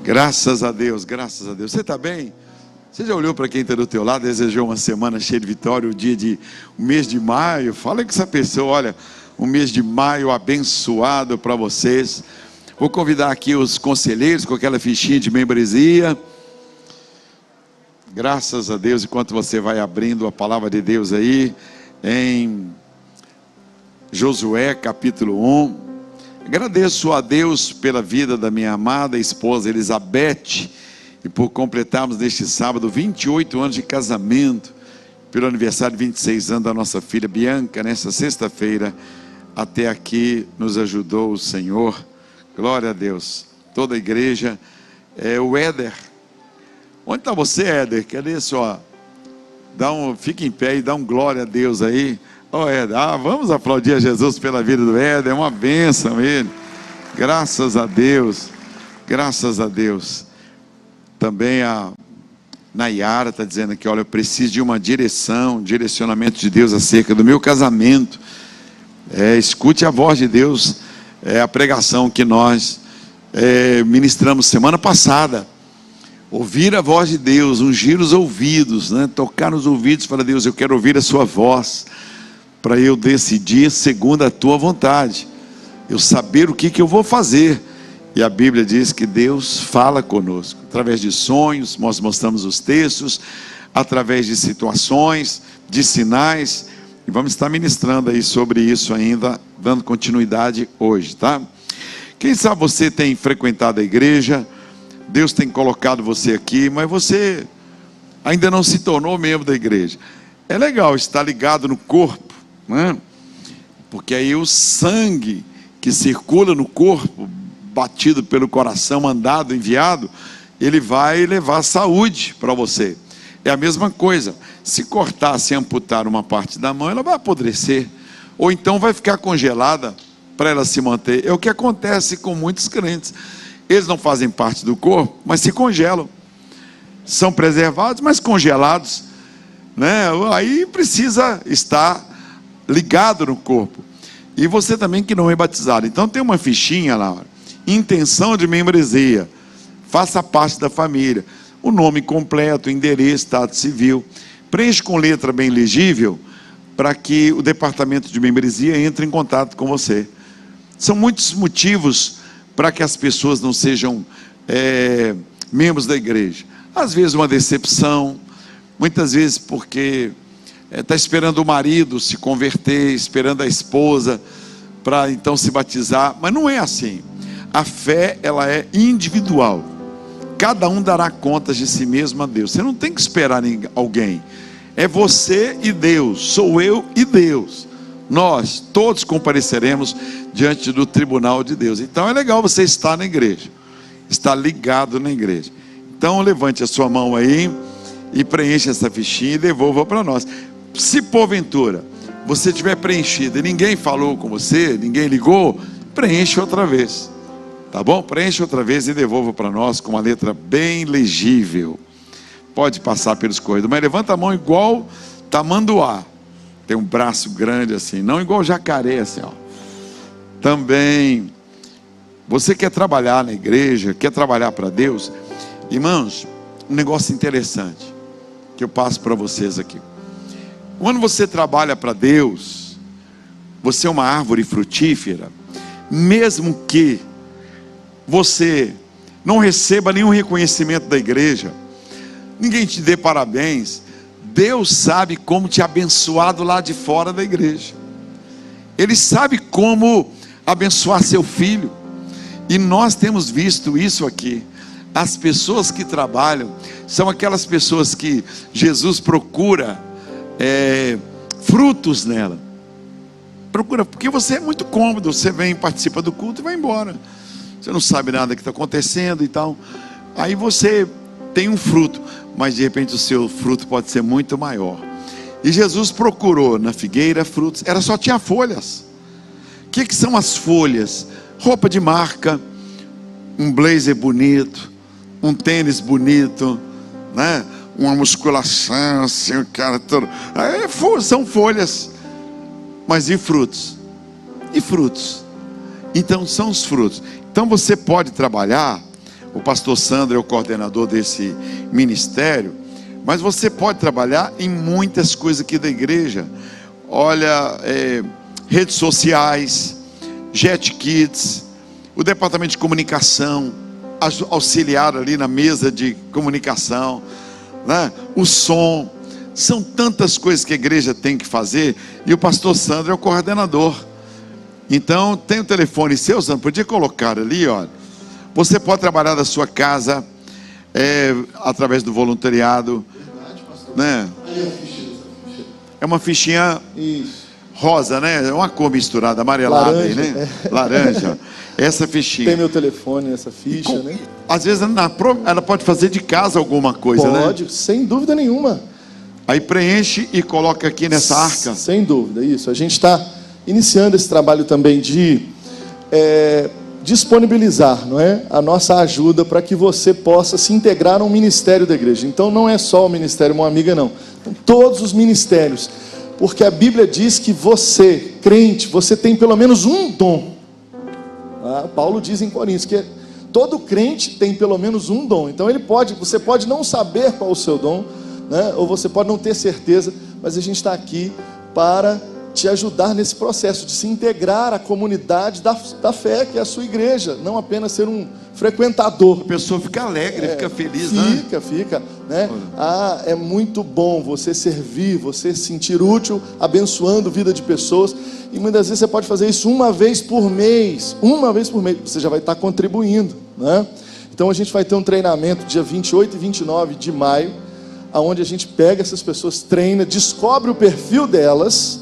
Graças a Deus, graças a Deus. Você está bem? Você já olhou para quem está do teu lado, desejou uma semana cheia de vitória, o mês de maio? Fala com essa pessoa, olha, um mês de maio abençoado para vocês. Vou convidar aqui os conselheiros com aquela fichinha de membresia. Graças a Deus, enquanto você vai abrindo a palavra de Deus aí, em Josué capítulo 1. Agradeço a Deus pela vida da minha amada esposa Elizabeth e por completarmos neste sábado 28 anos de casamento, pelo aniversário de 26 anos da nossa filha Bianca. Nessa sexta-feira, até aqui nos ajudou o Senhor. Glória a Deus. Toda a igreja. O Éder, onde está você, Éder? Cadê só? Fica em pé e dá um glória a Deus aí. Éder, vamos aplaudir a Jesus pela vida do Éder. É uma bênção ele. Graças a Deus. Graças a Deus. Também a Nayara está dizendo aqui, olha, eu preciso de uma direcionamento de Deus acerca do meu casamento. Escute a voz de Deus. A pregação que nós ministramos semana passada. Ouvir a voz de Deus, ungir os ouvidos, né? Tocar nos ouvidos para Deus, eu quero ouvir a sua voz, para eu decidir segundo a tua vontade, eu saber o que eu vou fazer. E a Bíblia diz que Deus fala conosco, através de sonhos, nós mostramos os textos, através de situações, de sinais, e vamos estar ministrando aí sobre isso ainda, dando continuidade hoje, tá? Quem sabe você tem frequentado a igreja, Deus tem colocado você aqui, mas você ainda não se tornou membro da igreja. É legal estar ligado no corpo, né? Porque aí o sangue que circula no corpo, batido pelo coração, mandado, enviado, ele vai levar saúde para você. É a mesma coisa, se cortar, se amputar uma parte da mão, ela vai apodrecer, ou então vai ficar congelada para ela se manter. É o que acontece com muitos crentes. Eles não fazem parte do corpo, mas se congelam. São preservados, mas congelados, né? Aí precisa estar ligado no corpo. E você também que não é batizado. Então tem uma fichinha lá, intenção de membresia. Faça parte da família. O nome completo, endereço, estado civil. Preenche com letra bem legível, para que o departamento de membresia entre em contato com você. São muitos motivos para que as pessoas não sejam membros da igreja. Às vezes uma decepção, muitas vezes porque está esperando o marido se converter, esperando a esposa para então se batizar, mas não é assim. A fé, ela é individual, cada um dará contas de si mesmo a Deus. Você não tem que esperar alguém, é você e Deus, sou eu e Deus. Nós todos compareceremos diante do tribunal de Deus. Então é legal você estar na igreja, estar ligado na igreja. Então levante a sua mão aí e preencha essa fichinha e devolva para nós. Se porventura você tiver preenchido e ninguém falou com você, ninguém ligou, preencha outra vez, tá bom? Preencha outra vez e devolva para nós com uma letra bem legível. Pode passar pelos corredores, mas levanta a mão igual tamanduá. Tem um braço grande assim, não igual jacaré assim, ó. Também, você quer trabalhar na igreja, quer trabalhar para Deus? Irmãos, um negócio interessante que eu passo para vocês aqui. Quando você trabalha para Deus, você é uma árvore frutífera, mesmo que você não receba nenhum reconhecimento da igreja, ninguém te dê parabéns, Deus sabe como te abençoar do lado de fora da igreja. Ele sabe como abençoar seu filho. E nós temos visto isso aqui. As pessoas que trabalham são aquelas pessoas que Jesus procura frutos nela. Procura, porque você é muito cômodo. Você vem, participa do culto e vai embora. Você não sabe nada que está acontecendo e tal. Aí você tem um fruto, mas de repente o seu fruto pode ser muito maior. E Jesus procurou na figueira frutos, só tinha folhas. O que são as folhas? Roupa de marca, um blazer bonito, um tênis bonito, né? Uma musculação assim, o cara todo. São folhas. Mas e frutos? E frutos? Então são os frutos. Então você pode trabalhar O pastor Sandro é o coordenador desse ministério. Mas você pode trabalhar em muitas coisas aqui da igreja. Olha, redes sociais, Jet Kids, o departamento de comunicação, auxiliar ali na mesa de comunicação, né? O som. São tantas coisas que a igreja tem que fazer. E o pastor Sandro é o coordenador. Então, tem o telefone seu, Sandro, podia colocar ali, ó. Você pode trabalhar da sua casa, através do voluntariado. Verdade, pastor. Né? Aí a fichinha. É uma fichinha Isso. rosa, né? É uma cor misturada, amarelada, Laranja, aí, né? Laranja. Essa fichinha. Tem meu telefone, essa ficha, né? Às vezes ela pode fazer de casa alguma coisa, né? Pode, sem dúvida nenhuma. Aí preenche e coloca aqui nessa arca. Sem dúvida, isso. A gente está iniciando esse trabalho também de disponibilizar, não é, a nossa ajuda para que você possa se integrar a um ministério da igreja. Então não é só o Ministério Mão Amiga, não. Então, todos os ministérios. Porque a Bíblia diz que você, crente, você tem pelo menos um dom. Paulo diz em Coríntios que todo crente tem pelo menos um dom. Então você pode não saber qual é o seu dom, né? Ou você pode não ter certeza, mas a gente está aqui para te ajudar nesse processo de se integrar à comunidade da fé, que é a sua igreja, não apenas ser um frequentador. A pessoa fica alegre, fica feliz, né? Fica, né? É muito bom você servir, você se sentir útil, abençoando a vida de pessoas, e muitas vezes você pode fazer isso uma vez por mês, você já vai estar contribuindo, né? Então a gente vai ter um treinamento dia 28 e 29 de maio, onde a gente pega essas pessoas, treina, descobre o perfil delas,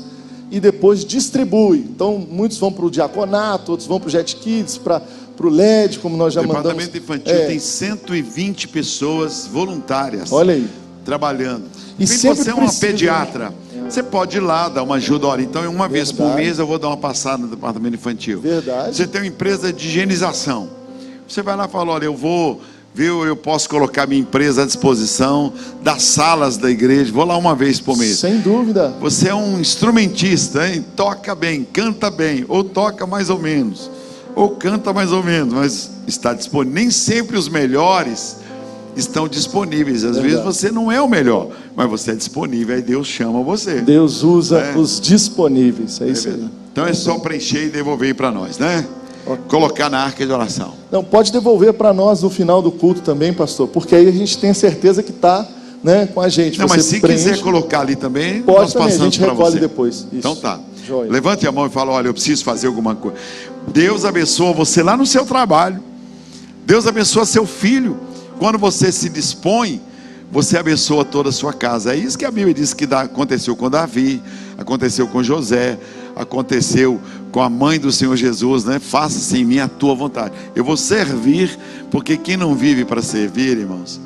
e depois distribui. Então muitos vão para o diaconato, outros vão para o Jet Kids, para o LED, como nós já mandamos. O departamento infantil tem 120 pessoas voluntárias. Olha aí, trabalhando. E se sempre você é uma precisa, pediatra, você pode ir lá dar uma ajuda. Olha, então uma vez por Verdade. mês eu vou dar uma passada no departamento infantil. Verdade. Você tem uma empresa de higienização, você vai lá e fala: olha, eu posso colocar minha empresa à disposição das salas da igreja, vou lá uma vez por mês. Sem dúvida. Você é um instrumentista, hein? Toca bem, canta bem, ou toca mais ou menos, ou canta mais ou menos, mas está disponível. Nem sempre os melhores estão disponíveis. Às vezes você não é o melhor, mas você é disponível, aí Deus chama você. Deus usa os disponíveis, é isso aí. Então é só preencher e devolver aí para nós, né? Colocar na arca de oração. Não, pode devolver para nós no final do culto também, pastor, porque aí a gente tem certeza que está, né, com a gente. Não, você mas se preenche, quiser colocar ali também, pode nós também, a passamos gente para recolhe você depois. Isso. Então tá. Joia. Levante a mão e fala: olha, eu preciso fazer alguma coisa. Deus abençoa você lá no seu trabalho. Deus abençoa seu filho. Quando você se dispõe, você abençoa toda a sua casa. É isso que a Bíblia diz que aconteceu com Davi, aconteceu com José, aconteceu com a mãe do Senhor Jesus, né? Faça-se em mim a tua vontade. Eu vou servir, porque quem não vive para servir, irmãos,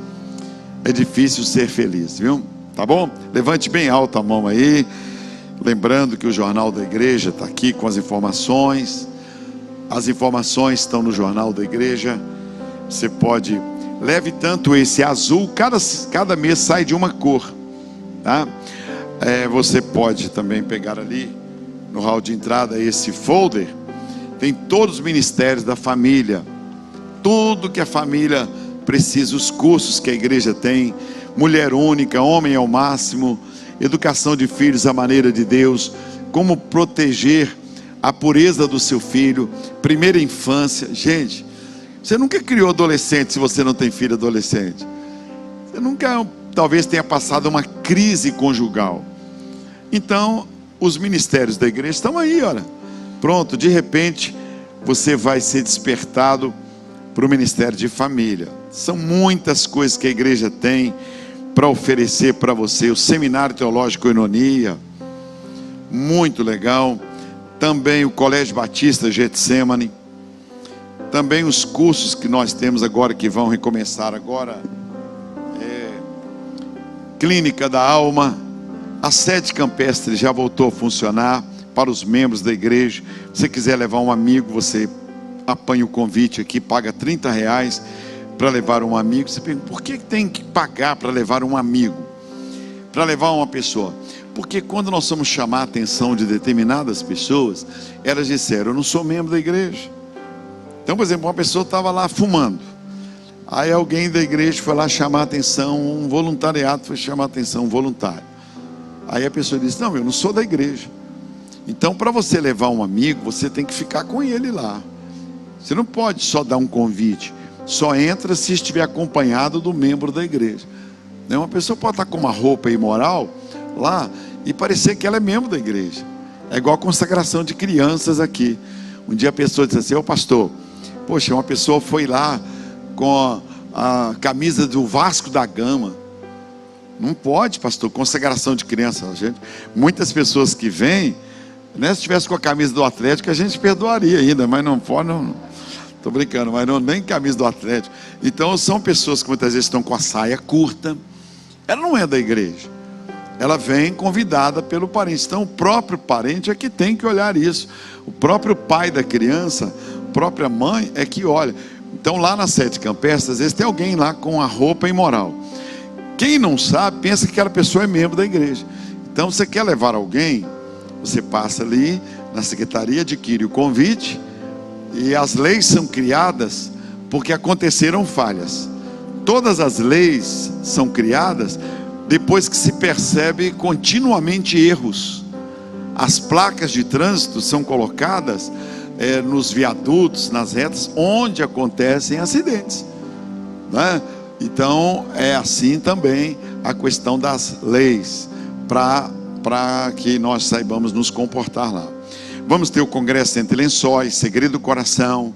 é difícil ser feliz, viu? Tá bom? Levante bem alto a mão aí. Lembrando que o Jornal da Igreja está aqui com as informações. As informações estão no Jornal da Igreja. Você pode... Leve tanto esse azul, cada mês sai de uma cor, tá? Você pode também pegar ali no hall de entrada esse folder. Tem todos os ministérios da família, tudo que a família precisa, os cursos que a igreja tem: mulher única, homem ao máximo, educação de filhos à maneira de Deus, como proteger a pureza do seu filho, primeira infância. Gente, você nunca criou adolescente se você não tem filho adolescente. Você nunca, talvez, tenha passado uma crise conjugal. Então, os ministérios da igreja estão aí, olha. Pronto, de repente, você vai ser despertado para o ministério de família. São muitas coisas que a igreja tem para oferecer para você. O Seminário Teológico Enonia, muito legal. Também o Colégio Batista Getsemane. Também os cursos que nós temos agora, que vão recomeçar agora. Clínica da Alma. A sede campestre já voltou a funcionar para os membros da igreja. Se você quiser levar um amigo, você apanha o convite aqui, paga R$30 para levar um amigo. Você pergunta: por que tem que pagar para levar um amigo? Para levar uma pessoa? Porque quando nós vamos chamar a atenção de determinadas pessoas, elas disseram: eu não sou membro da igreja. Então, por exemplo, uma pessoa estava lá fumando. Aí alguém da igreja foi lá chamar a atenção, um voluntariado foi chamar a atenção, um voluntário. Aí a pessoa disse: não, eu não sou da igreja. Então, para você levar um amigo, você tem que ficar com ele lá. Você não pode só dar um convite. Só entra se estiver acompanhado do membro da igreja. Uma pessoa pode estar com uma roupa imoral lá e parecer que ela é membro da igreja. É igual a consagração de crianças aqui. Um dia a pessoa disse assim: ô pastor, poxa, uma pessoa foi lá com a camisa do Vasco da Gama. Não pode, pastor, consagração de criança. Muitas pessoas que vêm, né, se tivesse com a camisa do Atlético, a gente perdoaria ainda, mas não pode, não. Estou brincando, mas não, nem camisa do Atlético. Então são pessoas que muitas vezes estão com a saia curta. Ela não é da igreja, ela vem convidada pelo parente. Então o próprio parente é que tem que olhar isso. O próprio pai da criança, a própria mãe é que olha. Então lá na Sete Campestres, às vezes tem alguém lá com a roupa imoral. Quem não sabe, pensa que aquela pessoa é membro da igreja. Então você quer levar alguém, você passa ali na secretaria, adquire o convite. E as leis são criadas porque aconteceram falhas. Todas as leis são criadas depois que se percebe continuamente erros. As placas de trânsito são colocadas nos viadutos, nas retas, onde acontecem acidentes, né? Então é assim também a questão das leis, para que nós saibamos nos comportar lá. Vamos ter o Congresso Entre Lençóis, Segredo do Coração.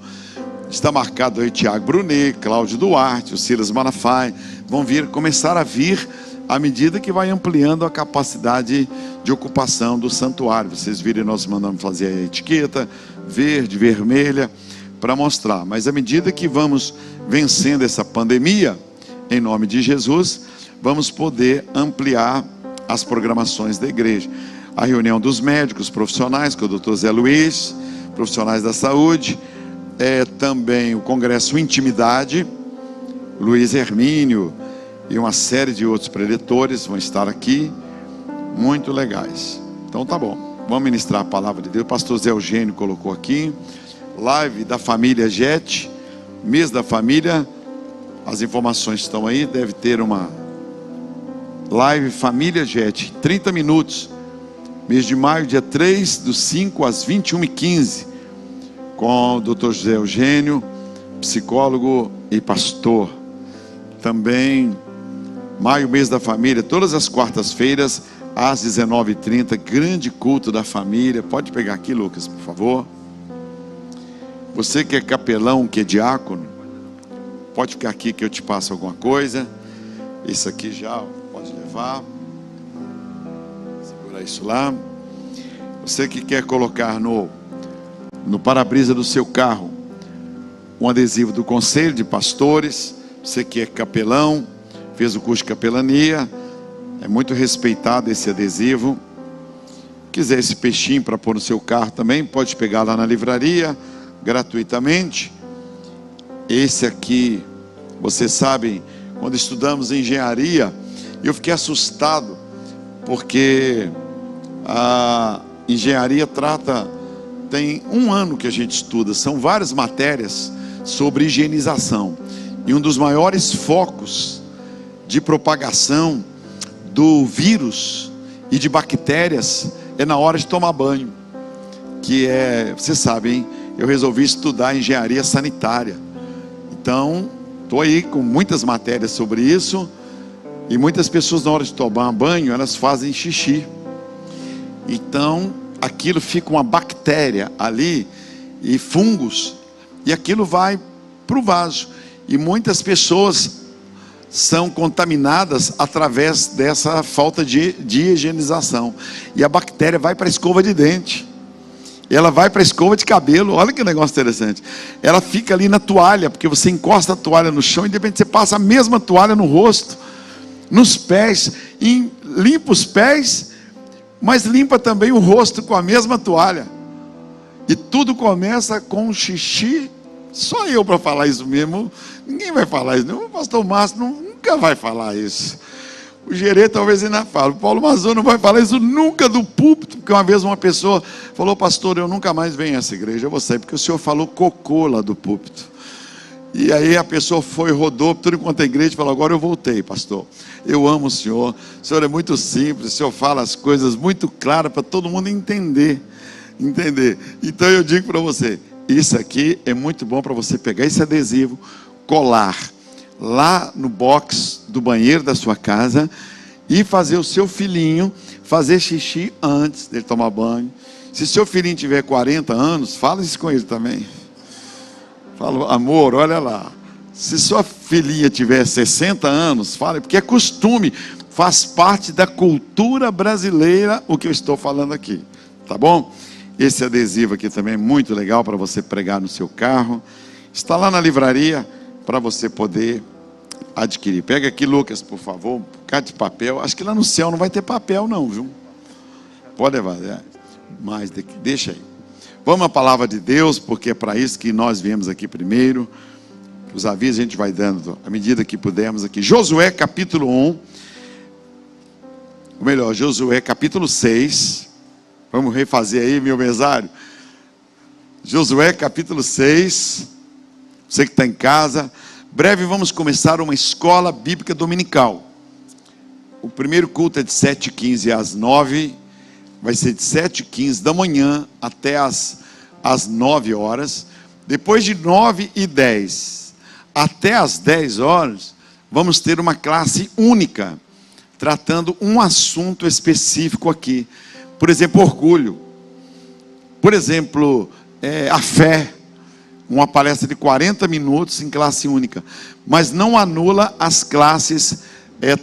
Está marcado aí Tiago Brunet, Cláudio Duarte, o Silas Malafaia. Vão começar a vir à medida que vai ampliando a capacidade de ocupação do santuário. Vocês viram, nós mandamos fazer a etiqueta verde, vermelha, para mostrar. Mas à medida que vamos vencendo essa pandemia, em nome de Jesus, vamos poder ampliar as programações da igreja. A reunião dos médicos profissionais, com o Dr. Zé Luiz, profissionais da saúde, também o Congresso Intimidade, Luiz Hermínio e uma série de outros preletores vão estar aqui, muito legais. Então tá bom, vamos ministrar a palavra de Deus. O pastor Zé Eugênio colocou aqui, live da família JET, mês da família, as informações estão aí, deve ter uma live família JET, 30 minutos, mês de maio, dia 3/5 às 21h15, com o Dr. José Eugênio, psicólogo e pastor. Também, maio, mês da família, todas as quartas-feiras, às 19h30, grande culto da família. Pode pegar aqui, Lucas, por favor. Você que é capelão, que é diácono, pode ficar aqui que eu te passo alguma coisa. Isso aqui já pode levar. Isso lá. Você que quer colocar no para-brisa do seu carro um adesivo do Conselho de Pastores, você que é capelão, fez o curso de capelania, é muito respeitado esse adesivo. Quiser esse peixinho para pôr no seu carro também, pode pegar lá na livraria gratuitamente. Esse aqui, vocês sabem, quando estudamos engenharia, eu fiquei assustado, porque a engenharia tem 1 ano que a gente estuda, são várias matérias sobre higienização, e um dos maiores focos de propagação do vírus e de bactérias é na hora de tomar banho, que vocês sabem, hein? Eu resolvi estudar engenharia sanitária, então estou aí com muitas matérias sobre isso, e muitas pessoas na hora de tomar banho, elas fazem xixi. Então, aquilo fica uma bactéria ali, e fungos, e aquilo vai para o vaso. E muitas pessoas são contaminadas através dessa falta de higienização. E a bactéria vai para a escova de dente, ela vai para a escova de cabelo. Olha que negócio interessante. Ela fica ali na toalha, porque você encosta a toalha no chão, e de repente você passa a mesma toalha no rosto, nos pés, e limpa os pés, mas limpa também o rosto com a mesma toalha. E tudo começa com xixi. Só eu para falar isso mesmo, ninguém vai falar isso. O pastor Márcio nunca vai falar isso. O Gerê talvez ainda fale. O Paulo Mazon não vai falar isso nunca do púlpito, porque uma vez uma pessoa falou: pastor, eu nunca mais venho a essa igreja, eu vou sair, porque o senhor falou cocô lá do púlpito. E aí a pessoa foi, rodou tudo enquanto a igreja, e falou: agora eu voltei, pastor. Eu amo o senhor é muito simples, o senhor fala as coisas muito claras para todo mundo entender. Então eu digo para você, isso aqui é muito bom para você pegar esse adesivo, colar lá no box do banheiro da sua casa e fazer o seu filhinho fazer xixi antes dele tomar banho. Se seu filhinho tiver 40 anos, fala isso com ele também. Fala: amor, olha lá. Se sua filhinha tiver 60 anos, fala, porque é costume, faz parte da cultura brasileira o que eu estou falando aqui, tá bom? Esse adesivo aqui também é muito legal para você pregar no seu carro. Está lá na livraria para você poder adquirir. Pega aqui, Lucas, por favor, um bocado de papel. Acho que lá no céu não vai ter papel não, viu? Pode levar, mas deixa aí. Vamos à palavra de Deus, porque é para isso que nós viemos aqui primeiro. Os avisos a gente vai dando à medida que pudermos aqui. Josué capítulo 1, ou melhor, Josué capítulo 6. Vamos refazer aí, meu mesário. Josué capítulo 6. Você que está em casa, breve vamos começar uma escola bíblica dominical. O primeiro culto é de 7h15 às 9h. Vai ser de 7h15 da manhã até às 9 horas. Depois de 9h10 até às 10 horas, vamos ter uma classe única, tratando um assunto específico aqui. Por exemplo, orgulho. Por exemplo, a fé. Uma palestra de 40 minutos em classe única. Mas não anula as classes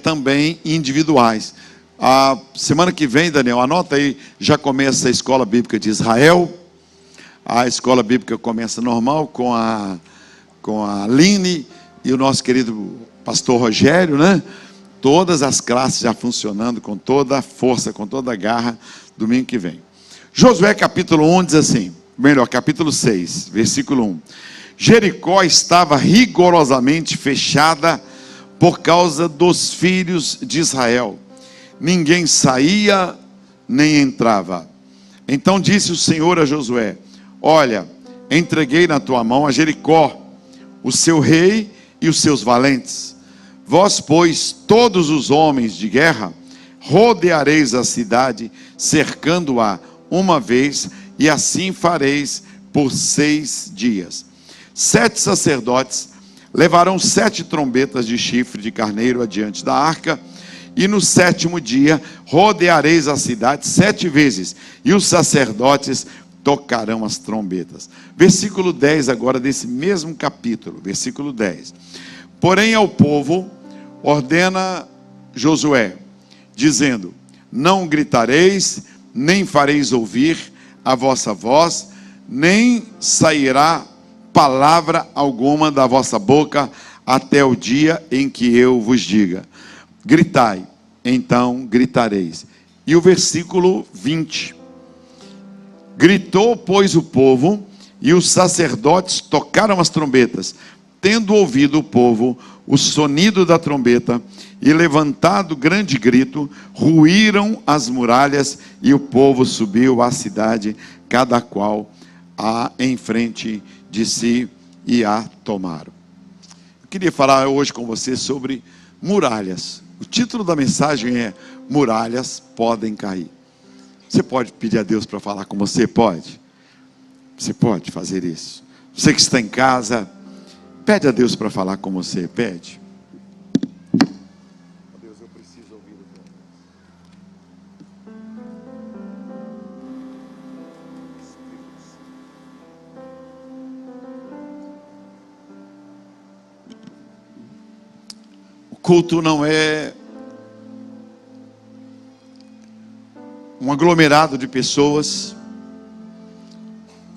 também individuais. A semana que vem, Daniel, anota aí, já começa a Escola Bíblica de Israel. A Escola Bíblica começa normal com a Aline e o nosso querido pastor Rogério, né? Todas as classes já funcionando com toda a força, com toda a garra, domingo que vem. Josué capítulo 1 diz assim, capítulo 6, versículo 1. Jericó estava rigorosamente fechada por causa dos filhos de Israel. Ninguém saía nem entrava. Então disse o Senhor a Josué: olha, entreguei na tua mão a Jericó, o seu rei e os seus valentes. Vós, pois, todos os homens de guerra, rodeareis a cidade, cercando-a uma vez, e assim fareis por 6 dias. 7 sacerdotes levarão 7 trombetas de chifre de carneiro adiante da arca, e no 7º dia rodeareis a cidade 7 vezes, e os sacerdotes tocarão as trombetas. Versículo 10 agora desse mesmo capítulo, versículo 10. Porém ao povo ordena Josué, dizendo: não gritareis, nem fareis ouvir a vossa voz, nem sairá palavra alguma da vossa boca, até o dia em que eu vos diga: gritai, então gritareis. E o versículo 20. Gritou, pois, o povo, e os sacerdotes tocaram as trombetas. Tendo ouvido o povo o sonido da trombeta, e levantado grande grito, ruíram as muralhas, e o povo subiu à cidade, cada qual em frente de si, e a tomaram. Eu queria falar hoje com você sobre muralhas. O título da mensagem é: muralhas podem cair. Você pode pedir a Deus para falar com você? Pode? Você pode fazer isso. Você que está em casa, pede a Deus para falar com você. Pede. Deus, eu preciso ouvir o teu. O culto não é um aglomerado de pessoas.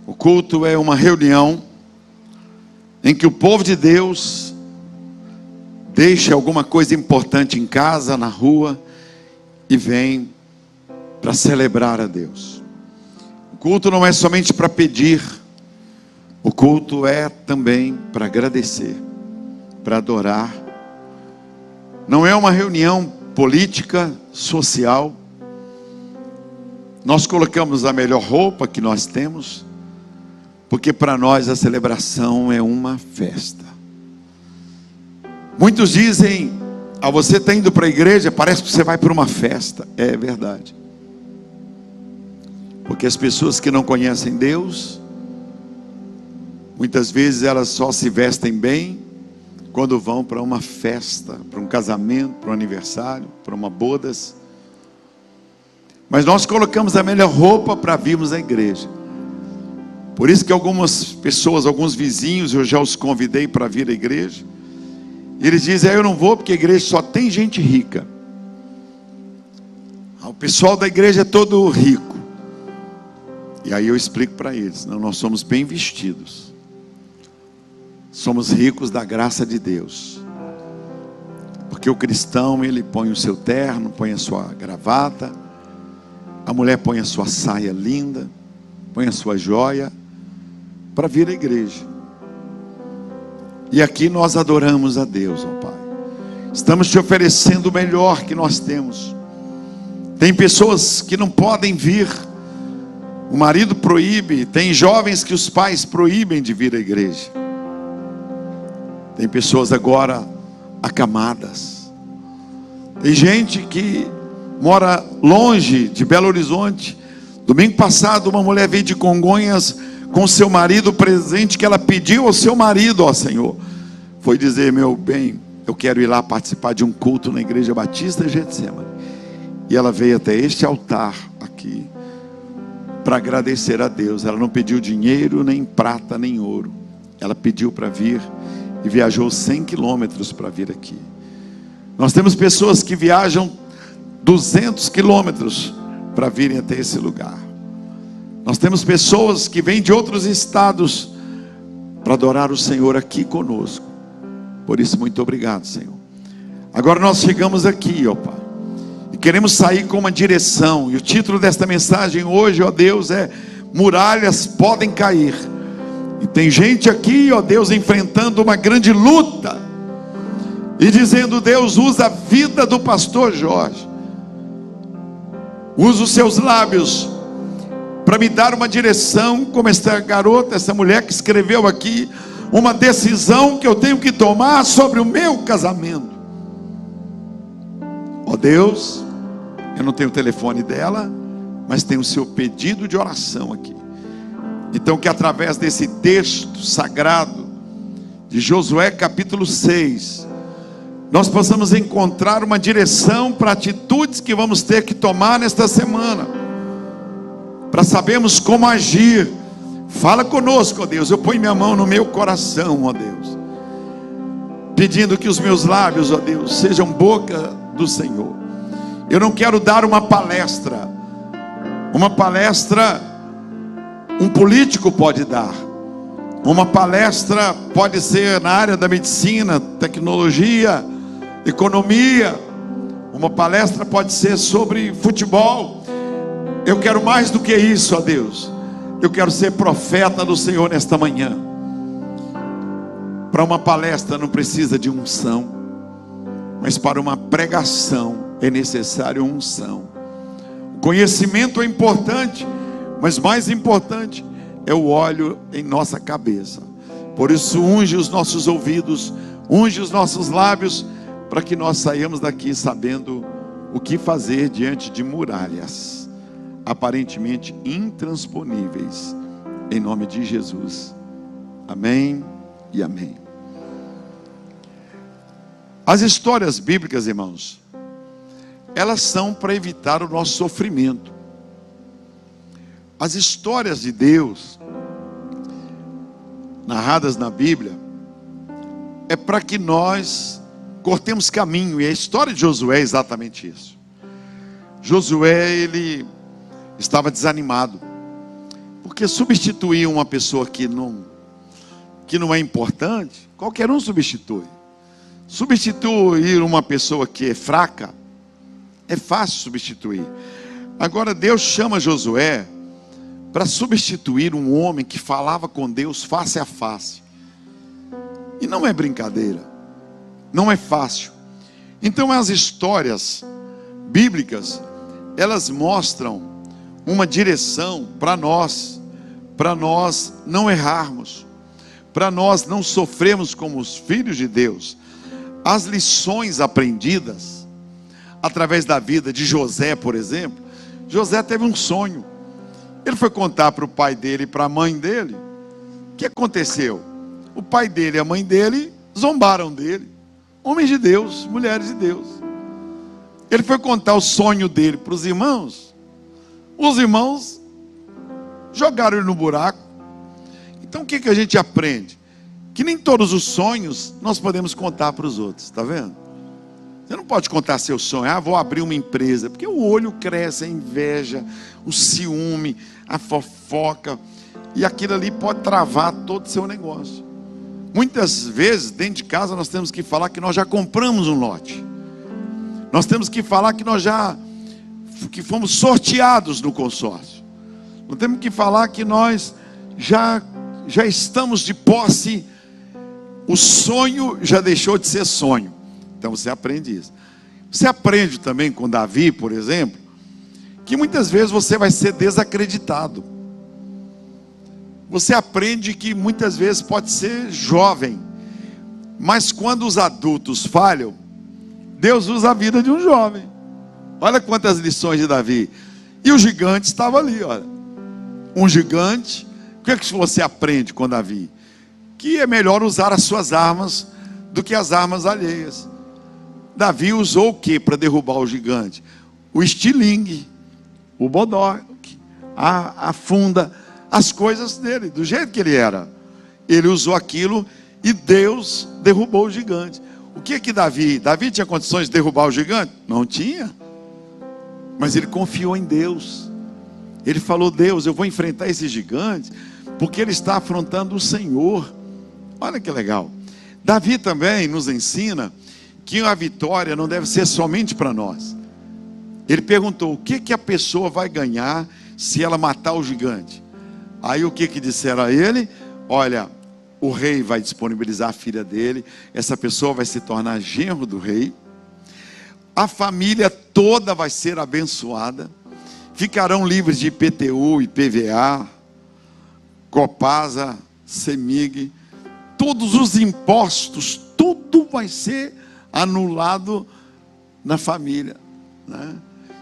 O culto é uma reunião em que o povo de Deus deixa alguma coisa importante em casa, na rua, e vem para celebrar a Deus. O culto não é somente para pedir, o culto é também para agradecer, para adorar. Não é uma reunião política, social. Nós colocamos a melhor roupa que nós temos, porque para nós a celebração é uma festa. Muitos dizem: você está indo para a igreja, parece que você vai para uma festa. É verdade. Porque as pessoas que não conhecem Deus, muitas vezes elas só se vestem bem quando vão para uma festa, para um casamento, para um aniversário, para uma bodas. Mas nós colocamos a melhor roupa para virmos à igreja. Por isso que algumas pessoas, alguns vizinhos, eu já os convidei para vir à igreja. E eles dizem: eu não vou porque a igreja só tem gente rica. O pessoal da igreja é todo rico. E aí eu explico para eles: não, nós somos bem vestidos. Somos ricos da graça de Deus. Porque o cristão, ele põe o seu terno, põe a sua gravata. A mulher põe a sua saia linda, põe a sua joia, para vir à igreja. E aqui nós adoramos a Deus, ó Pai. Estamos te oferecendo o melhor que nós temos. Tem pessoas que não podem vir, o marido proíbe. Tem jovens que os pais proíbem de vir à igreja. Tem pessoas agora acamadas. Tem gente que mora longe de Belo Horizonte. Domingo passado uma mulher veio de Congonhas com seu marido, o presente que ela pediu ao seu marido, ó Senhor, foi dizer: meu bem, eu quero ir lá participar de um culto na Igreja Batista Getsemane. E ela veio até este altar aqui para agradecer a Deus. Ela não pediu dinheiro, nem prata, nem ouro. Ela pediu para vir e viajou 100 quilômetros para vir aqui. Nós temos pessoas que viajam 200 quilômetros para virem até esse lugar. Nós temos pessoas que vêm de outros estados para adorar o Senhor aqui conosco. Por isso, muito obrigado, Senhor. Agora nós chegamos aqui, ó Pai, e queremos sair com uma direção. E o título desta mensagem hoje, ó Deus, é: muralhas podem cair. E tem gente aqui, ó Deus, enfrentando uma grande luta e dizendo: Deus, usa a vida do pastor Jorge, usa os seus lábios para me dar uma direção, como esta garota, essa mulher que escreveu aqui, uma decisão que eu tenho que tomar sobre o meu casamento. Ó Deus, eu não tenho o telefone dela, mas tenho o seu pedido de oração aqui. Então que através desse texto sagrado de Josué capítulo 6, nós possamos encontrar uma direção para atitudes que vamos ter que tomar nesta semana, para sabermos como agir. Fala conosco, ó Deus. Eu ponho minha mão no meu coração, ó Deus, pedindo que os meus lábios, ó Deus, sejam boca do Senhor. Eu não quero dar uma palestra. Uma palestra um político pode dar. Uma palestra pode ser na área da medicina, tecnologia, economia. Uma palestra pode ser sobre futebol. Eu quero mais do que isso, ó Deus. Eu quero ser profeta do Senhor nesta manhã. Para uma palestra não precisa de unção, mas para uma pregação é necessário unção. O conhecimento é importante, mas mais importante é o óleo em nossa cabeça. Por isso unge os nossos ouvidos, unge os nossos lábios, para que nós saiamos daqui sabendo o que fazer diante de muralhas aparentemente intransponíveis, em nome de Jesus. Amém e amém. As histórias bíblicas, irmãos, elas são para evitar o nosso sofrimento. As histórias de Deus narradas na Bíblia é para que nós cortemos caminho. E a história de Josué é exatamente isso. Josué, ele estava desanimado, porque substituir uma pessoa que não é importante, qualquer um substitui. Substituir uma pessoa que é fraca é fácil substituir. Agora Deus chama Josué para substituir um homem que falava com Deus face a face. E não é brincadeira, não é fácil. Então as histórias bíblicas, elas mostram uma direção para nós não errarmos, para nós não sofrermos como os filhos de Deus. as lições aprendidas através da vida de José, por exemplo. José teve um sonho. Ele foi contar para o pai dele e para a mãe dele. O que aconteceu? O pai dele e a mãe dele zombaram dele. Homens de Deus, mulheres de Deus. Ele foi contar o sonho dele para os irmãos. Os irmãos jogaram ele no buraco. Então o que a gente aprende? Que nem todos os sonhos nós podemos contar para os outros, está vendo? Você não pode contar seu sonho, vou abrir uma empresa, porque o olho cresce, a inveja, o ciúme, a fofoca, e aquilo ali pode travar todo o seu negócio. Muitas vezes, dentro de casa, nós temos que falar que nós já compramos um lote. Nós temos que falar que que fomos sorteados no consórcio. Nós temos que falar que nós já estamos de posse. O sonho já deixou de ser sonho. Então você aprende isso. Você aprende também com Davi, por exemplo, que muitas vezes você vai ser desacreditado. Você aprende que muitas vezes pode ser jovem, mas quando os adultos falham, Deus usa a vida de um jovem. Olha quantas lições de Davi. E o gigante estava ali, olha. Um gigante. O que é que você aprende com Davi? Que é melhor usar as suas armas do que as armas alheias. Davi usou o que para derrubar o gigante? O estilingue, o bodoque, a funda, as coisas dele, do jeito que ele era. Ele usou aquilo e Deus derrubou o gigante. O que Davi tinha condições de derrubar o gigante? Não tinha. Mas ele confiou em Deus. Ele falou: Deus, eu vou enfrentar esse gigante, porque ele está afrontando o Senhor. Olha que legal. Davi também nos ensina que a vitória não deve ser somente para nós. Ele perguntou: o que a pessoa vai ganhar se ela matar o gigante? Aí o que disseram a ele? Olha, o rei vai disponibilizar a filha dele, essa pessoa vai se tornar genro do rei, a família toda vai ser abençoada, ficarão livres de IPTU, IPVA, Copasa, CEMIG, todos os impostos, tudo vai ser anulado na família, né?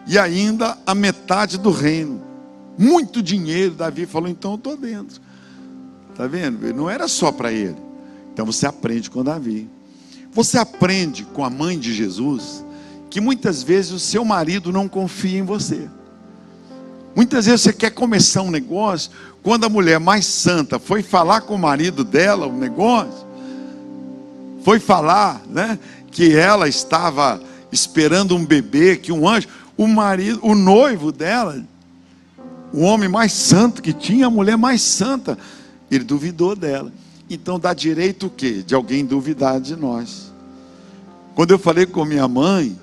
E ainda a metade do reino, muito dinheiro. Davi falou: então eu estou dentro. Está vendo? Não era só para ele. Então você aprende com Davi. Você aprende com a mãe de Jesus que muitas vezes o seu marido não confia em você. Muitas vezes você quer começar um negócio, quando a mulher mais santa foi falar com o marido dela o negócio, foi falar, né, que ela estava esperando um bebê, que um anjo, o noivo dela, o homem mais santo que tinha, a mulher mais santa, ele duvidou dela. Então dá direito o quê? De alguém duvidar de nós. Quando eu falei com minha mãe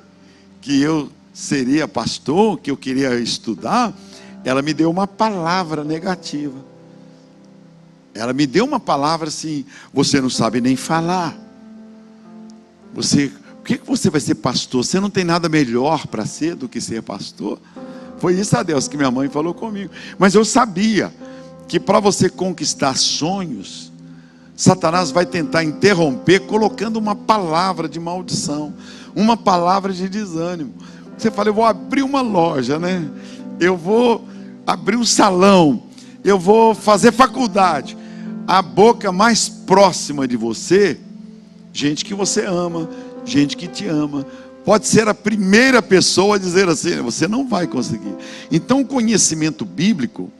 que eu seria pastor, que eu queria estudar, ela me deu uma palavra negativa. Ela me deu uma palavra assim: você não sabe nem falar. Por que você vai ser pastor? Você não tem nada melhor para ser do que ser pastor? Foi isso, a Deus, que minha mãe falou comigo. Mas eu sabia que para você conquistar sonhos, Satanás vai tentar interromper colocando uma palavra de maldição, uma palavra de desânimo. Você fala: eu vou abrir uma loja, né? Eu vou abrir um salão, eu vou fazer faculdade. A boca mais próxima de você, gente que você ama, gente que te ama, pode ser a primeira pessoa a dizer assim: você não vai conseguir. Então o conhecimento bíblico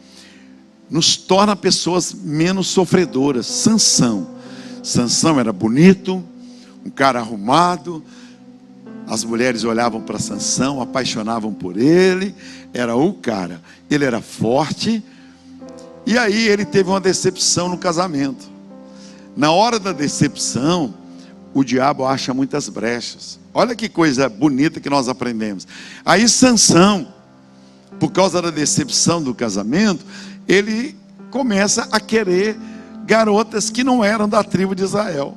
nos torna pessoas menos sofredoras. Sansão era bonito, um cara arrumado, as mulheres olhavam para Sansão, apaixonavam por ele, era o cara, ele era forte. E aí ele teve uma decepção no casamento. Na hora da decepção, o diabo acha muitas brechas. Olha que coisa bonita que nós aprendemos. Aí Sansão, por causa da decepção do casamento, ele começa a querer garotas que não eram da tribo de Israel.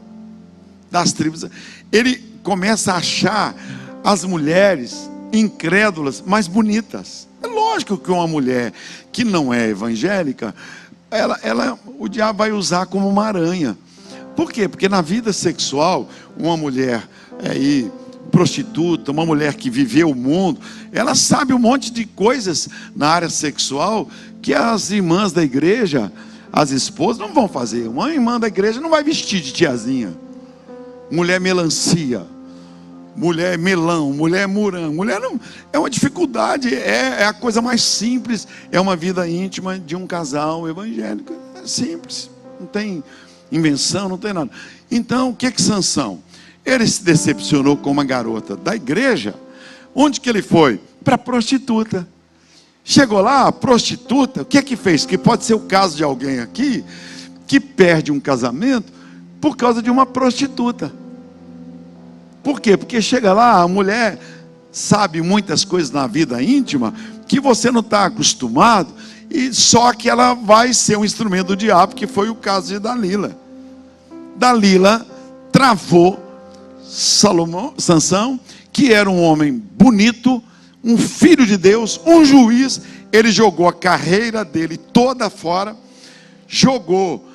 Das tribos. Ele começa a achar as mulheres incrédulas mais bonitas. É lógico que uma mulher que não é evangélica, o diabo vai usar como uma aranha. Por quê? Porque na vida sexual, uma mulher aí, prostituta, uma mulher que viveu o mundo, ela sabe um monte de coisas na área sexual que as irmãs da igreja, as esposas, não vão fazer. Uma irmã da igreja não vai vestir de tiazinha. Mulher melancia, mulher melão, mulher morango, mulher não, é uma dificuldade, é a coisa mais simples, é uma vida íntima de um casal evangélico, é simples, não tem invenção, não tem nada. Então, o que Sansão? Ele se decepcionou com uma garota da igreja. Onde que ele foi? Para prostituta. Chegou lá, a prostituta, o que fez? Que pode ser o caso de alguém aqui, que perde um casamento por causa de uma prostituta. Por quê? Porque chega lá, a mulher sabe muitas coisas na vida íntima, que você não está acostumado, e só que ela vai ser um instrumento do diabo, que foi o caso de Dalila. Dalila travou Sansão, que era um homem bonito, um filho de Deus, um juiz. Ele jogou a carreira dele toda fora, jogou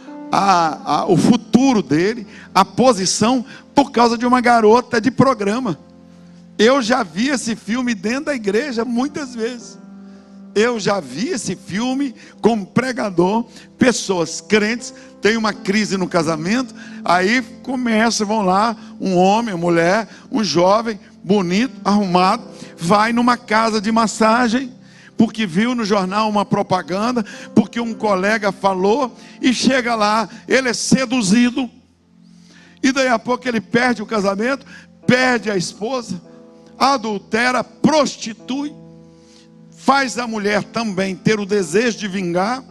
o futuro dele, a posição, por causa de uma garota de programa. Eu já vi esse filme dentro da igreja muitas vezes. Eu já vi esse filme como pregador. Pessoas crentes têm uma crise no casamento, aí vão lá, um homem, uma mulher, um jovem, bonito, arrumado, vai numa casa de massagem, porque viu no jornal uma propaganda, porque um colega falou, e chega lá, ele é seduzido, e daí a pouco ele perde o casamento, perde a esposa, adultera, prostitui, faz a mulher também ter o desejo de vingar,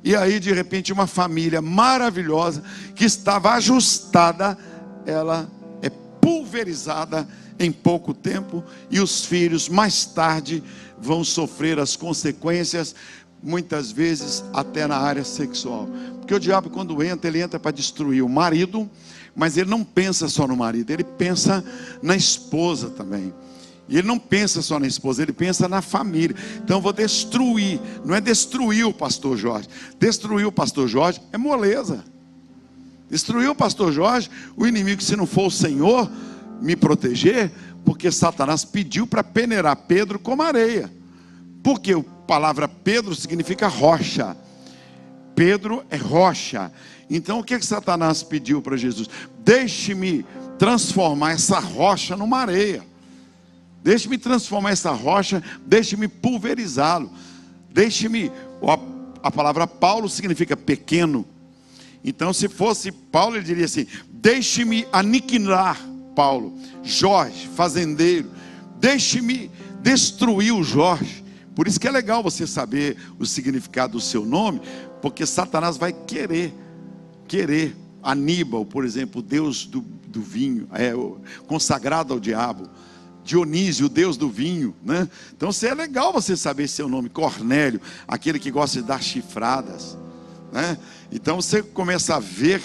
e aí de repente uma família maravilhosa, que estava ajustada, ela é pulverizada em pouco tempo, e os filhos mais tarde vão sofrer as consequências, muitas vezes até na área sexual. Porque o diabo, quando entra, ele entra para destruir o marido, mas ele não pensa só no marido, ele pensa na esposa também. E ele não pensa só na esposa, ele pensa na família. Então eu vou destruir, não é destruir o pastor Jorge. Destruir o pastor Jorge é moleza. Destruir o pastor Jorge, o inimigo, se não for o Senhor me proteger, porque Satanás pediu para peneirar Pedro como areia. Porque a palavra Pedro significa rocha. Pedro é rocha. Então o que Satanás pediu para Jesus? Deixe-me transformar essa rocha numa areia. Deixe-me transformar essa rocha, deixe-me pulverizá-lo. Deixe-me, a palavra Paulo significa pequeno. Então se fosse Paulo, ele diria assim: deixe-me aniquilar Paulo, Jorge, fazendeiro, deixe-me destruir o Jorge. Por isso que é legal você saber o significado do seu nome, porque Satanás vai querer, Aníbal, por exemplo, o deus do vinho, consagrado ao diabo. Dionísio, o deus do vinho, né? Então é legal você saber seu nome. Cornélio, aquele que gosta de dar chifradas, né? Então você começa a ver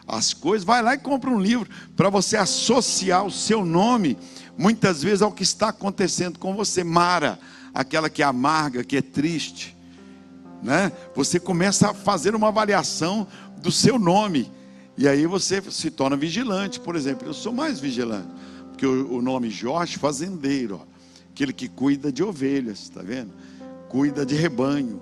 as coisas, vai lá e compra um livro para você associar o seu nome muitas vezes ao que está acontecendo com você. Mara, aquela que é amarga, que é triste, né? Você começa a fazer uma avaliação do seu nome, e aí você se torna vigilante. Por exemplo, eu sou mais vigilante, porque o nome Jorge, fazendeiro, ó, aquele que cuida de ovelhas, está vendo? Cuida de rebanho.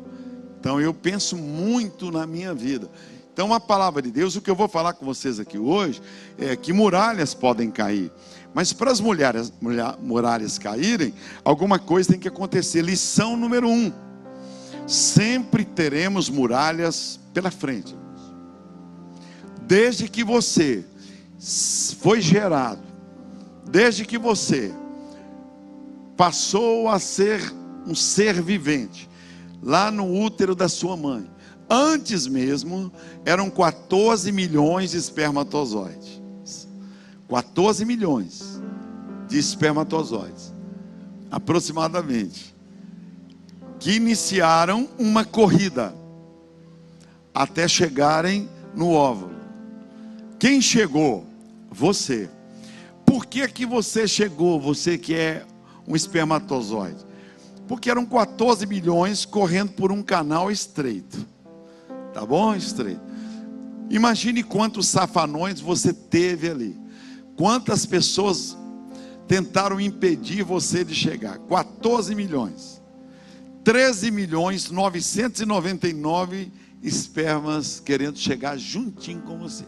Então eu penso muito na minha vida. Então a palavra de Deus, o que eu vou falar com vocês aqui hoje, é que muralhas podem cair. Mas para as muralhas caírem, alguma coisa tem que acontecer. Lição número 1: sempre teremos muralhas pela frente. Desde que você foi gerado, desde que você passou a ser um ser vivente, lá no útero da sua mãe, antes mesmo, eram 14 milhões de espermatozoides. 14 milhões de espermatozoides, aproximadamente, que iniciaram uma corrida, até chegarem no óvulo. Quem chegou? Você. Por que você chegou, você que é um espermatozoide? Porque eram 14 milhões correndo por um canal estreito. Tá bom? Estreito. Imagine quantos safanões você teve ali. Quantas pessoas tentaram impedir você de chegar? 14 milhões. 13.999.000 espermas querendo chegar juntinho com você.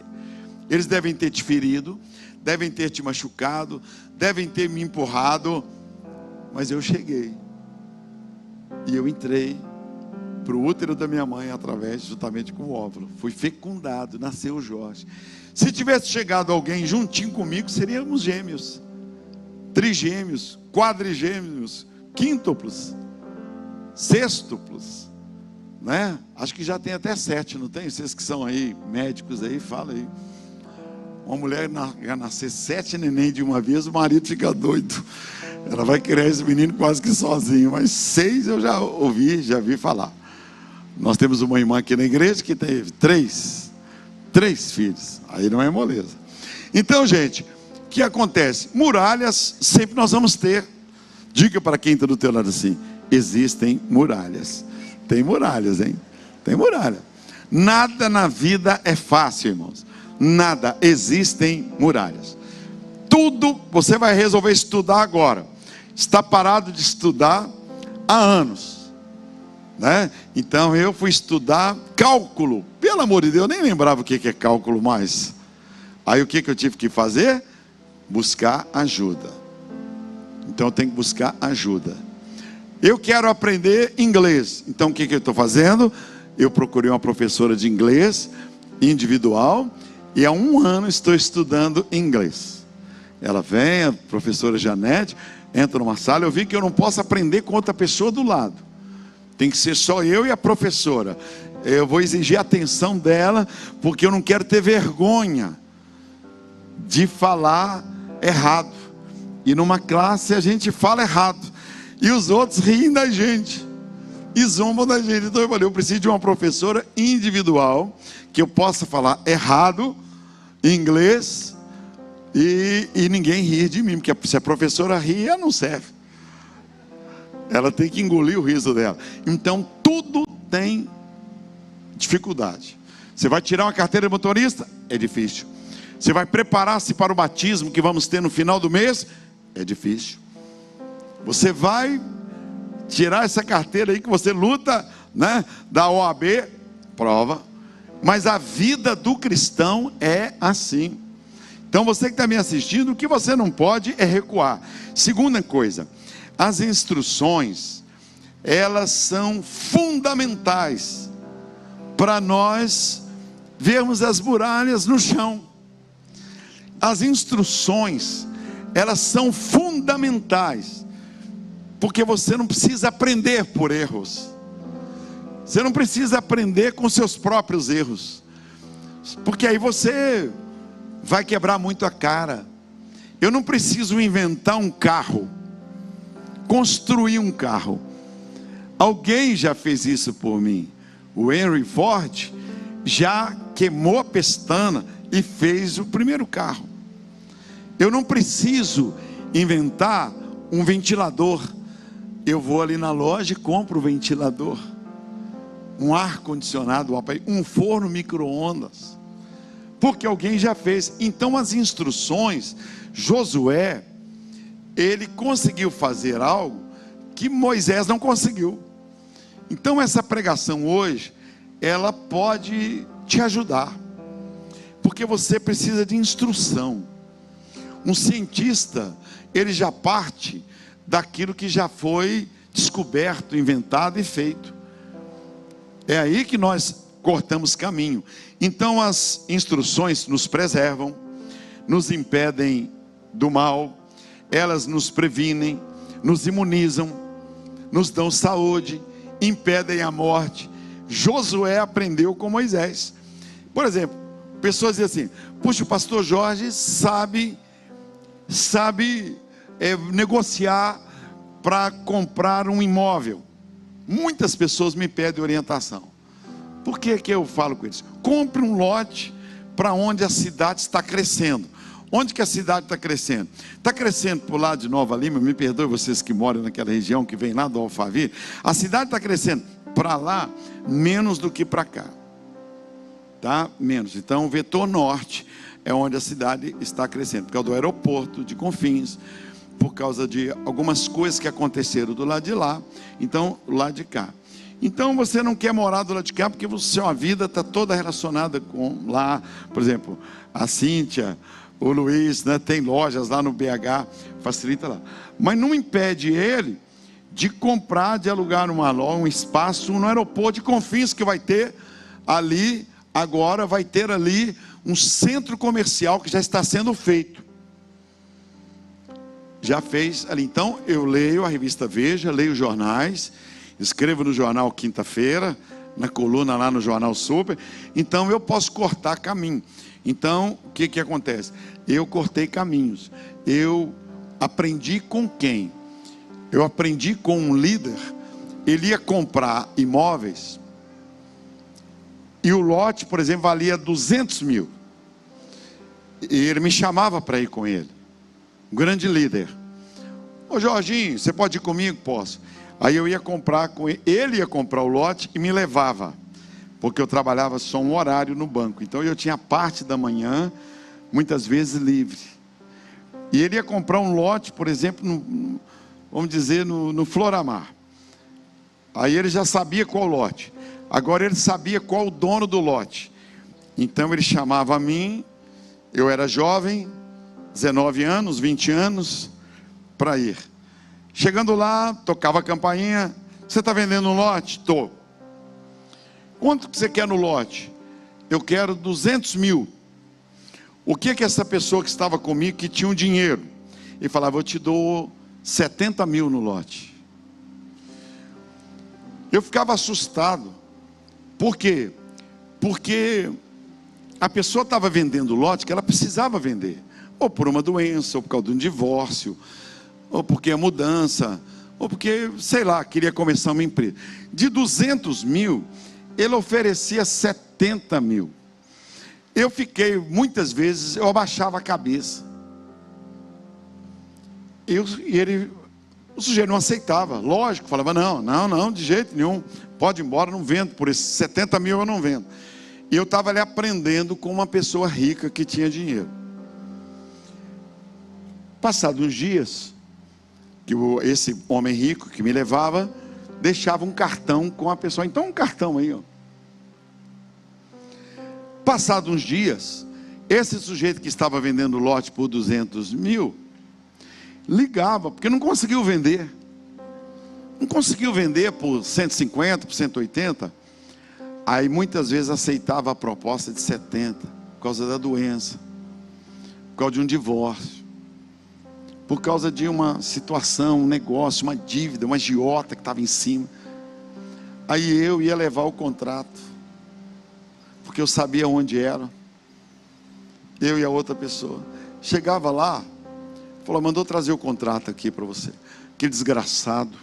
Eles devem ter te ferido, devem ter te machucado, devem ter me empurrado, mas eu cheguei. E eu entrei para o útero da minha mãe através, juntamente com o óvulo. Fui fecundado, nasceu o Jorge. Se tivesse chegado alguém juntinho comigo, seríamos gêmeos, trigêmeos, quadrigêmeos, quíntuplos, sextuplos, né? Acho que já tem até 7, não tem? Vocês que são aí médicos aí, fala aí. Uma mulher já nascer 7 neném de uma vez, o marido fica doido. Ela vai criar esse menino quase que sozinho. Mas 6 eu já ouvi, já vi falar. Nós temos uma irmã aqui na igreja que teve 3 filhos. Aí não é moleza. Então, gente, o que acontece? Muralhas sempre nós vamos ter. Diga para quem está do teu lado assim: existem muralhas. Tem muralhas, hein? Tem muralha. Nada na vida é fácil, irmãos. Nada. Existem muralhas. Tudo você vai resolver estudar agora. Está parado de estudar há anos, né? Então eu fui estudar cálculo. Pelo amor de Deus, eu nem lembrava o que é cálculo mais. Aí o que eu tive que fazer? Buscar ajuda. Então eu tenho que buscar ajuda. Eu quero aprender inglês. Então o que eu estou fazendo? Eu procurei uma professora de inglês individual e há 1 ano estou estudando inglês. Ela vem, a professora Janete, entra numa sala. Eu vi que eu não posso aprender com outra pessoa do lado. Tem que ser só eu e a professora. Eu vou exigir a atenção dela, porque eu não quero ter vergonha de falar errado. E numa classe a gente fala errado, e os outros riem da gente e zombam da gente. Então eu falei, eu preciso de uma professora individual, que eu possa falar errado em inglês e ninguém rir de mim, porque se a professora rir, ela não serve. Ela tem que engolir o riso dela. Então tudo tem dificuldade. Você vai tirar uma carteira de motorista? É difícil. Você vai preparar-se para o batismo que vamos ter no final do mês? É difícil. Você vai tirar essa carteira aí que você luta, né, da OAB? Prova. Mas a vida do cristão é assim. Então você que está me assistindo, o que você não pode é recuar. Segunda coisa, as instruções, elas são fundamentais para nós vermos as muralhas no chão. As instruções, elas são fundamentais, porque você não precisa aprender por erros. Você não precisa aprender com seus próprios erros, porque aí você vai quebrar muito a cara. Eu não preciso inventar um carro, construir um carro. Alguém já fez isso por mim. O Henry Ford já queimou a pestana e fez o primeiro carro. Eu não preciso inventar um ventilador. Eu vou ali na loja e compro o ventilador, um ar-condicionado, um forno micro-ondas, porque alguém já fez. Então as instruções, Josué, ele conseguiu fazer algo que Moisés não conseguiu. Então essa pregação hoje, ela pode te ajudar, porque você precisa de instrução. Um cientista, ele já parte daquilo que já foi descoberto, inventado e feito. É aí que nós cortamos caminho. Então as instruções nos preservam, nos impedem do mal, elas nos previnem, nos imunizam, nos dão saúde, impedem a morte. Josué aprendeu com Moisés. Por exemplo, pessoas dizem assim: puxa, o pastor Jorge sabe negociar para comprar um imóvel. Muitas pessoas me pedem orientação. Por que eu falo com eles? Compre um lote para onde a cidade está crescendo. Onde que a cidade está crescendo? Está crescendo por lá de Nova Lima. Me perdoe vocês que moram naquela região, que vem lá do Alphaville. A cidade está crescendo para lá menos do que para cá. tá? Menos. Então, o vetor norte é onde a cidade está crescendo, por causa do aeroporto de Confins, por causa de algumas coisas que aconteceram do lado de lá, então, do lado de cá. Então, você não quer morar do lado de cá, porque a sua vida está toda relacionada com lá, por exemplo, a Cíntia, o Luiz, né, tem lojas lá no BH, facilita lá. Mas não impede ele de comprar, de alugar uma loja, um espaço no aeroporto de Confins, que vai ter ali, agora vai ter ali um centro comercial que já está sendo feito. Já fez ali. Então, eu leio a revista Veja, leio jornais, escrevo no jornal quinta-feira, na coluna lá no Jornal Super. Então, eu posso cortar caminho. Então, o que acontece? Eu cortei caminhos. Eu aprendi com quem? Eu aprendi com um líder. Ele ia comprar imóveis e o lote, por exemplo, valia 200 mil. E ele me chamava para ir com ele. Um grande líder. Ô Jorginho, você pode ir comigo? Posso. Aí eu ia comprar com ele. Ele ia comprar o lote e me levava. Porque eu trabalhava só um horário no banco. Então eu tinha parte da manhã, muitas vezes livre. E ele ia comprar um lote, por exemplo, vamos dizer, no Floramar. Aí ele já sabia qual lote. Agora ele sabia qual o dono do lote. Então ele chamava a mim, eu era jovem, 19 anos, 20 anos, para ir. Chegando lá, tocava a campainha. Você está vendendo um lote? Estou. Quanto que você quer no lote? Eu quero 200 mil. O que essa pessoa que estava comigo, que tinha um dinheiro, ele falava, eu te dou 70 mil no lote. Eu ficava assustado. Por quê? Porque a pessoa estava vendendo o lote que ela precisava vender. Ou por uma doença, ou por causa de um divórcio, ou porque a mudança, ou porque, sei lá, queria começar uma empresa. De 200 mil, ele oferecia 70 mil. Eu fiquei, muitas vezes, eu abaixava a cabeça. O sujeito não aceitava, lógico, falava, não, de jeito nenhum, pode ir embora, não vendo, por esses 70 mil eu não vendo. E eu estava ali aprendendo com uma pessoa rica que tinha dinheiro. Passados uns dias, que esse homem rico que me levava, deixava um cartão com a pessoa, então um cartão aí, ó. Passados uns dias, esse sujeito que estava vendendo o lote por 200 mil, ligava, porque não conseguiu vender. Não conseguiu vender por 150, por 180. Aí muitas vezes aceitava a proposta de 70, por causa da doença, por causa de um divórcio, por causa de uma situação, um negócio, uma dívida, uma agiota que estava em cima. Aí eu ia levar o contrato, porque eu sabia onde era, eu e a outra pessoa. Chegava lá, falou, mandou trazer o contrato aqui para você. Aquele desgraçado,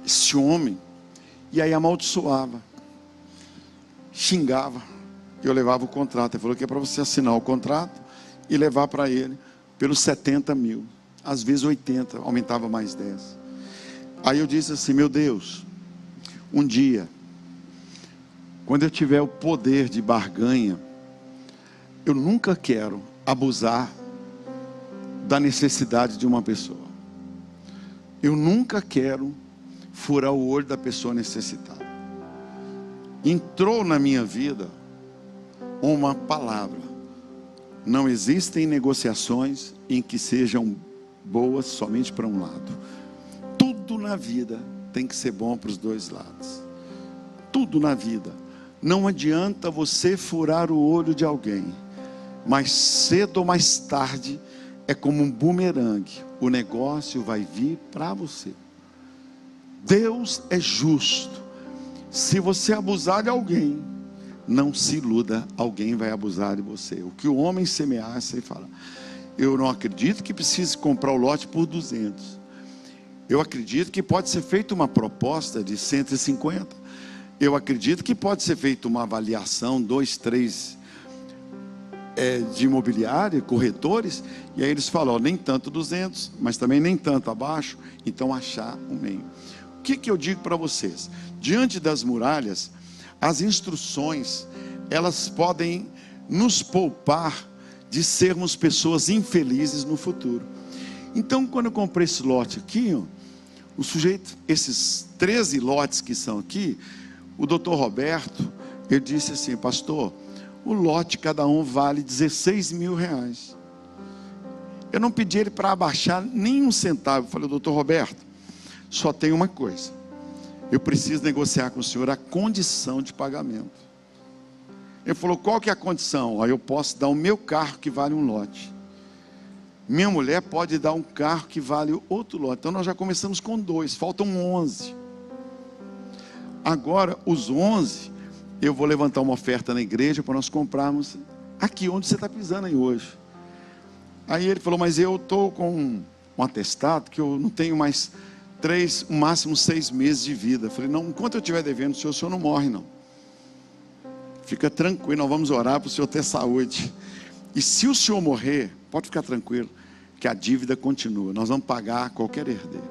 esse homem, e aí amaldiçoava, xingava. Eu levava o contrato, ele falou que é para você assinar o contrato e levar para ele pelos 70 mil, às vezes 80, aumentava mais 10. Aí eu disse assim, meu Deus, um dia, quando eu tiver o poder de barganha, eu nunca quero abusar da necessidade de uma pessoa. Eu nunca quero furar o olho da pessoa necessitada. Entrou na minha vida uma palavra: não existem negociações em que sejam boas somente para um lado. Tudo na vida tem que ser bom para os dois lados. Tudo na vida. Não adianta você furar o olho de alguém, mais cedo ou mais tarde é como um bumerangue, o negócio vai vir para você. Deus é justo. Se você abusar de alguém, não se iluda, alguém vai abusar de você. O que o homem semear, você fala, eu não acredito que precise comprar o lote por 200. Eu acredito que pode ser feita uma proposta de 150. Eu acredito que pode ser feita uma avaliação, 2, 3 de imobiliária, corretores, e aí eles falam, ó, nem tanto 200, mas também nem tanto abaixo, então achar um meio. O que eu digo para vocês? Diante das muralhas, as instruções, elas podem nos poupar de sermos pessoas infelizes no futuro. Então, quando eu comprei esse lote aqui, ó, o sujeito, esses 13 lotes que são aqui, o doutor Roberto, ele disse assim: pastor, o lote cada um vale 16 mil reais. Eu não pedi ele para abaixar nem um centavo. Eu falei: doutor Roberto, só tem uma coisa, eu preciso negociar com o senhor a condição de pagamento. Ele falou: qual que é a condição? Aí eu posso dar o meu carro que vale um lote, minha mulher pode dar um carro que vale outro lote. Então nós já começamos com 2, faltam 11. Agora os 11, eu vou levantar uma oferta na igreja para nós comprarmos aqui onde você está pisando aí hoje. Aí ele falou: mas eu estou com um atestado que eu não tenho mais 3, no máximo 6 meses de vida. Eu falei: não, enquanto eu estiver devendo o senhor não morre não. Fica tranquilo, nós vamos orar para o senhor ter saúde. E se o senhor morrer, pode ficar tranquilo, que a dívida continua, nós vamos pagar qualquer herdeiro.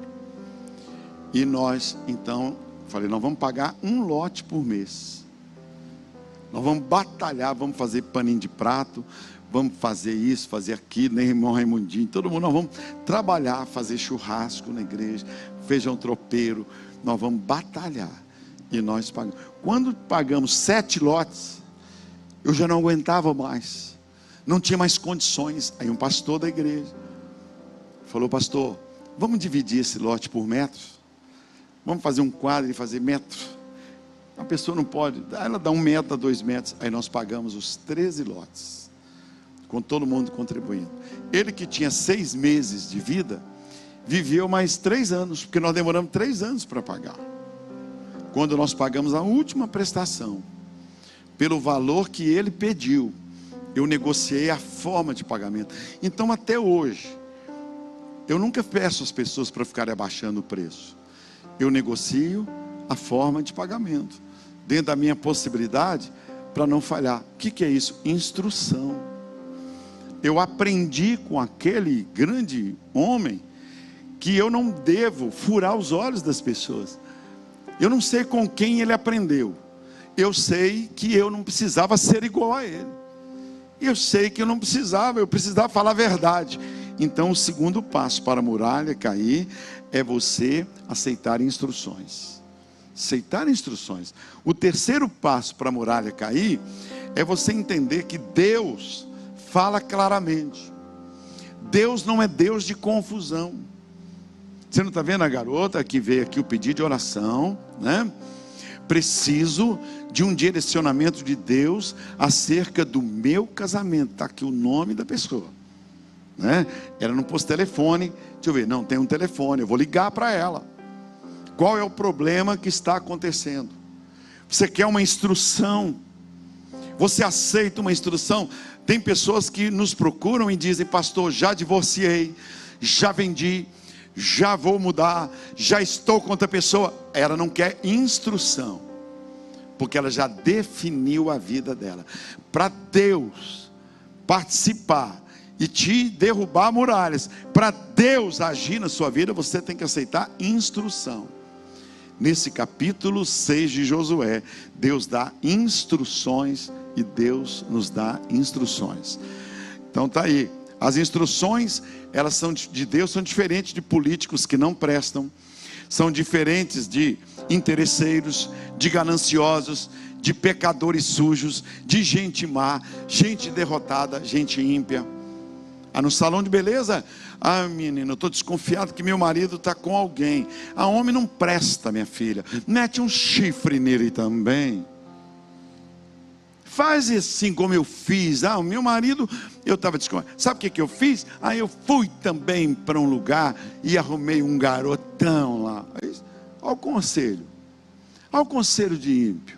E nós, então, falei: nós vamos pagar um lote por mês. Nós vamos batalhar, vamos fazer paninho de prato, vamos fazer isso, fazer aquilo, né, irmão Raimundinho, todo mundo, nós vamos trabalhar, fazer churrasco na igreja, feijão tropeiro, nós vamos batalhar. E nós pagamos. Quando pagamos 7 lotes, eu já não aguentava mais, não tinha mais condições. Aí um pastor da igreja falou: pastor, vamos dividir esse lote por metros? Vamos fazer um quadro e fazer metros? A pessoa não pode, ela dá 1 metro, 2 metros. Aí nós pagamos os 13 lotes, com todo mundo contribuindo. Ele que tinha 6 meses de vida, viveu mais 3 anos, porque nós demoramos 3 anos para pagar. Quando nós pagamos a última prestação, pelo valor que ele pediu, eu negociei a forma de pagamento. Então até hoje, eu nunca peço às pessoas para ficarem abaixando o preço. Eu negocio a forma de pagamento, dentro da minha possibilidade, para não falhar. O que é isso? Instrução. Eu aprendi com aquele grande homem, que eu não devo furar os olhos das pessoas. Eu não sei com quem ele aprendeu. Eu sei que eu não precisava ser igual a ele. Eu sei que eu não precisava, eu precisava falar a verdade. Então o segundo passo para a muralha cair é você aceitar instruções. Aceitar instruções. O terceiro passo para a muralha cair é você entender que Deus fala claramente. Deus não é Deus de confusão. Você não está vendo a garota que veio aqui o pedido de oração, né? Preciso de um direcionamento de Deus acerca do meu casamento. Está aqui o nome da pessoa, né? Ela não pôs telefone. Deixa eu ver, não tem um telefone, eu vou ligar para ela. Qual é o problema que está acontecendo? Você quer uma instrução? Você aceita uma instrução? Tem pessoas que nos procuram e dizem: pastor, já divorciei, já vendi, já vou mudar, já estou com outra pessoa. Ela não quer instrução, porque ela já definiu a vida dela. Para Deus participar e te derrubar muralhas, para Deus agir na sua vida, você tem que aceitar instrução. Nesse capítulo 6 de Josué, Deus dá instruções e Deus nos dá instruções. Então está aí. As instruções, elas são de Deus, são diferentes de políticos que não prestam, são diferentes de interesseiros, de gananciosos, de pecadores sujos, de gente má, gente derrotada, gente ímpia. No salão de beleza, menina, eu estou desconfiado que meu marido está com alguém. Homem não presta, minha filha, mete um chifre nele também. Faz assim como eu fiz. O meu marido, eu estava desconfiado. Sabe o que eu fiz? Eu fui também para um lugar e arrumei um garotão lá. Olha o conselho. Olha o conselho de ímpio.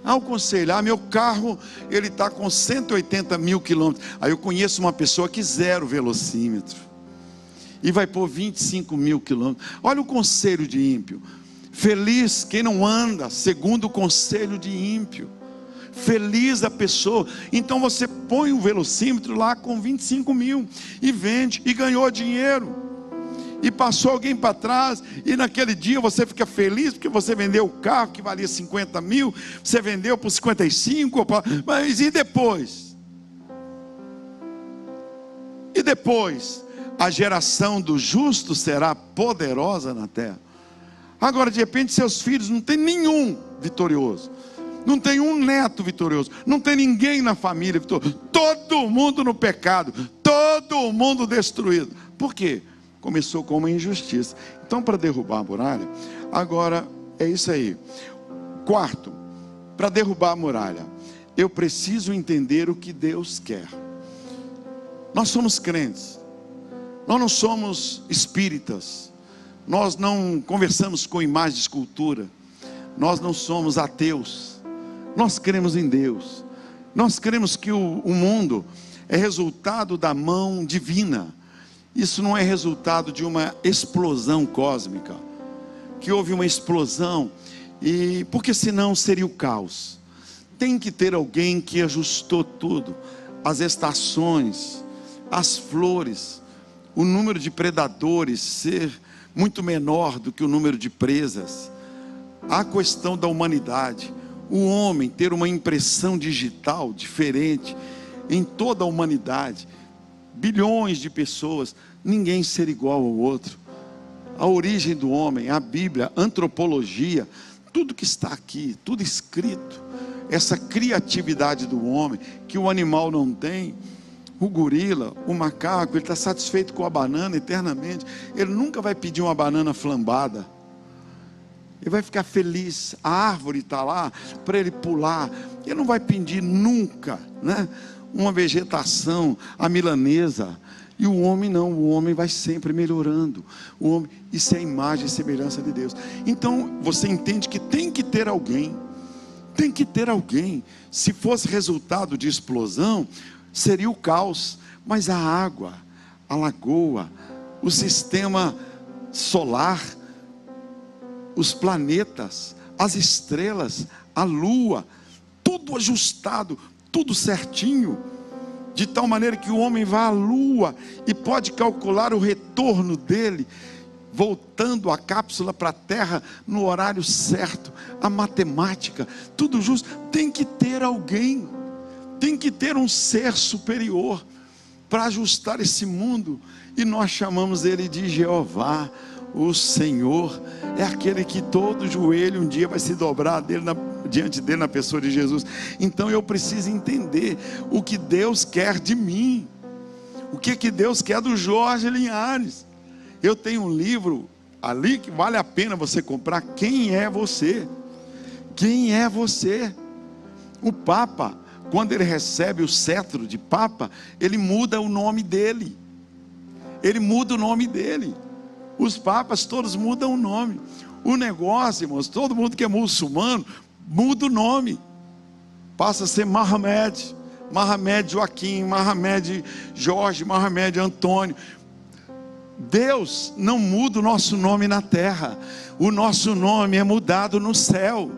Olha o conselho. Meu carro, ele está com 180 mil quilômetros. Eu conheço uma pessoa que 0 velocímetro. E vai pôr 25 mil quilômetros. Olha o conselho de ímpio. Feliz quem não anda segundo o conselho de ímpio. Feliz a pessoa. Então você põe o velocímetro lá com 25 mil e vende e ganhou dinheiro. e passou alguém para trás, e naquele dia você fica feliz porque você vendeu o carro que valia 50 mil, você vendeu por 55, mas e depois? E depois? A geração do justo será poderosa na terra. Agora de repente seus filhos não tem nenhum vitorioso, não tem um neto vitorioso, não tem ninguém na família vitorioso, todo mundo no pecado, todo mundo destruído. Por quê? Começou com uma injustiça. Então, para derrubar a muralha, agora é isso aí. Quarto, para derrubar a muralha, eu preciso entender o que Deus quer. Nós somos crentes, nós não somos espíritas, nós não conversamos com imagem de escultura, nós não somos ateus, nós cremos em Deus, nós cremos que o mundo é resultado da mão divina. Isso não é resultado de uma explosão cósmica, que houve uma explosão, porque senão seria o caos. Tem que ter alguém que ajustou tudo, as estações, as flores, o número de predadores ser muito menor do que o número de presas, a questão da humanidade, o homem ter uma impressão digital diferente em toda a humanidade, bilhões de pessoas, ninguém ser igual ao outro. A origem do homem, a Bíblia, a antropologia, tudo que está aqui, tudo escrito, essa criatividade do homem, que o animal não tem. O gorila, o macaco, ele está satisfeito com a banana eternamente, ele nunca vai pedir uma banana flambada, ele vai ficar feliz, a árvore está lá, para ele pular, ele não vai pedir nunca, né? Uma vegetação, a milanesa. E o homem não, o homem vai sempre melhorando. O homem, isso é a imagem e semelhança de Deus. Então você entende que tem que ter alguém. Tem que ter alguém. Se fosse resultado de explosão, seria o caos. Mas a água, a lagoa, o sistema solar, os planetas, as estrelas, a lua, tudo ajustado, tudo certinho, de tal maneira que o homem vai à lua e pode calcular o retorno dele, voltando a cápsula para a terra no horário certo, a matemática, tudo justo. Tem que ter alguém, tem que ter um ser superior para ajustar esse mundo, e nós chamamos ele de Jeová. O Senhor é aquele que todo joelho um dia vai se dobrar diante dele na pessoa de Jesus. Então eu preciso entender o que Deus quer de mim, o que Deus quer do Jorge Linhares. Eu tenho um livro ali que vale a pena você comprar. Quem é você? Quem é você? O Papa, quando ele recebe o cetro de Papa, ele muda o nome dele. Ele muda o nome dele. Os papas todos mudam o nome. O negócio, irmãos, todo mundo que é muçulmano muda o nome, passa a ser Mohamed, Mohamed Joaquim, Mohamed Jorge, Mohamed Antônio. Deus não muda o nosso nome na terra, o nosso nome é mudado no céu.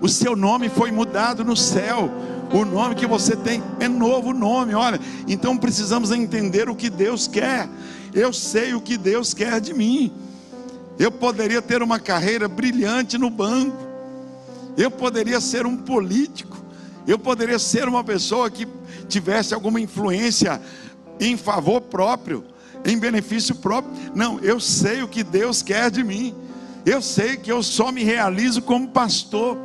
O seu nome foi mudado no céu. O nome que você tem é novo nome. Olha, então precisamos entender o que Deus quer. Eu sei o que Deus quer de mim. Eu poderia ter uma carreira brilhante no banco, eu poderia ser um político, eu poderia ser uma pessoa que tivesse alguma influência em favor próprio, em benefício próprio. Não, eu sei o que Deus quer de mim. Eu sei que eu só me realizo como pastor,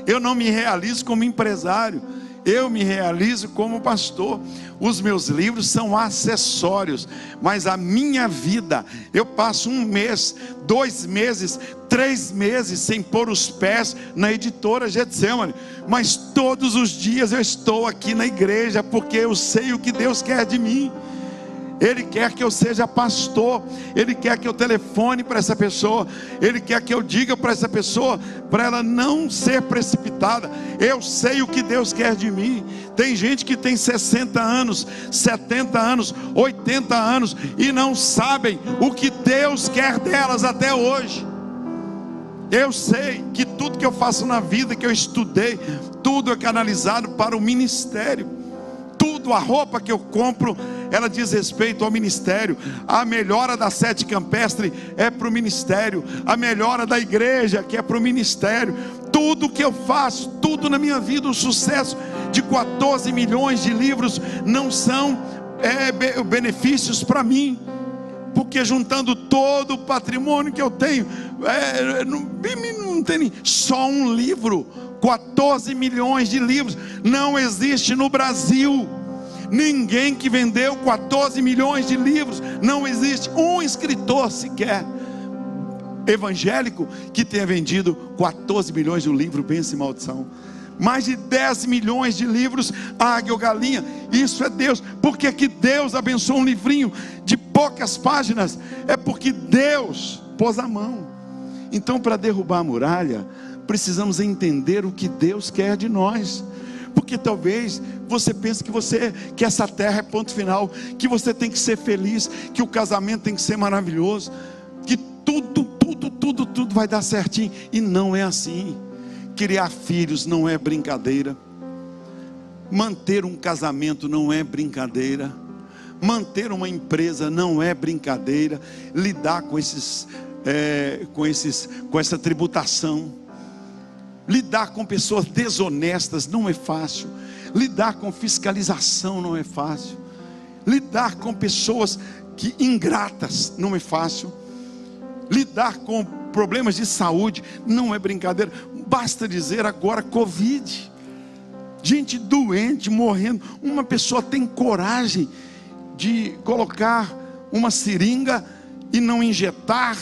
eu não me realizo como empresário, eu me realizo como pastor. Os meus livros são acessórios, mas a minha vida, eu passo 1 mês, 2 meses, 3 meses sem pôr os pés na editora Getsemane, mas todos os dias eu estou aqui na igreja, porque eu sei o que Deus quer de mim. Ele quer que eu seja pastor, Ele quer que eu telefone para essa pessoa, Ele quer que eu diga para essa pessoa, para ela não ser precipitada. Eu sei o que Deus quer de mim. Tem gente que tem 60 anos, 70 anos, 80 anos e não sabem o que Deus quer delas até hoje. Eu sei que tudo que eu faço na vida, que eu estudei, tudo é canalizado para o ministério. Tudo, a roupa que eu compro ela diz respeito ao ministério. A melhora da sede campestre é para o ministério, a melhora da igreja que é para o ministério. Tudo que eu faço, tudo na minha vida, o sucesso de 14 milhões de livros não são benefícios para mim, porque juntando todo o patrimônio que eu tenho, não tem só um livro. 14 milhões de livros, não existe no Brasil ninguém que vendeu 14 milhões de livros, não existe um escritor sequer evangélico que tenha vendido 14 milhões de um livro, bênção e maldição. Mais de 10 milhões de livros, águia ou galinha, isso é Deus. Porque que Deus abençoa um livrinho de poucas páginas? É porque Deus pôs a mão. Então, para derrubar a muralha, precisamos entender o que Deus quer de nós. Porque talvez você pense que essa terra é ponto final, que você tem que ser feliz, que o casamento tem que ser maravilhoso, que tudo vai dar certinho. E não é assim. Criar filhos não é brincadeira. Manter um casamento não é brincadeira. Manter uma empresa não é brincadeira. Lidar com essa tributação, lidar com pessoas desonestas não é fácil. Lidar com fiscalização não é fácil. Lidar com pessoas ingratas não é fácil. Lidar com problemas de saúde não é brincadeira. Basta dizer agora Covid, gente doente, morrendo. Uma pessoa tem coragem de colocar uma seringa e não injetar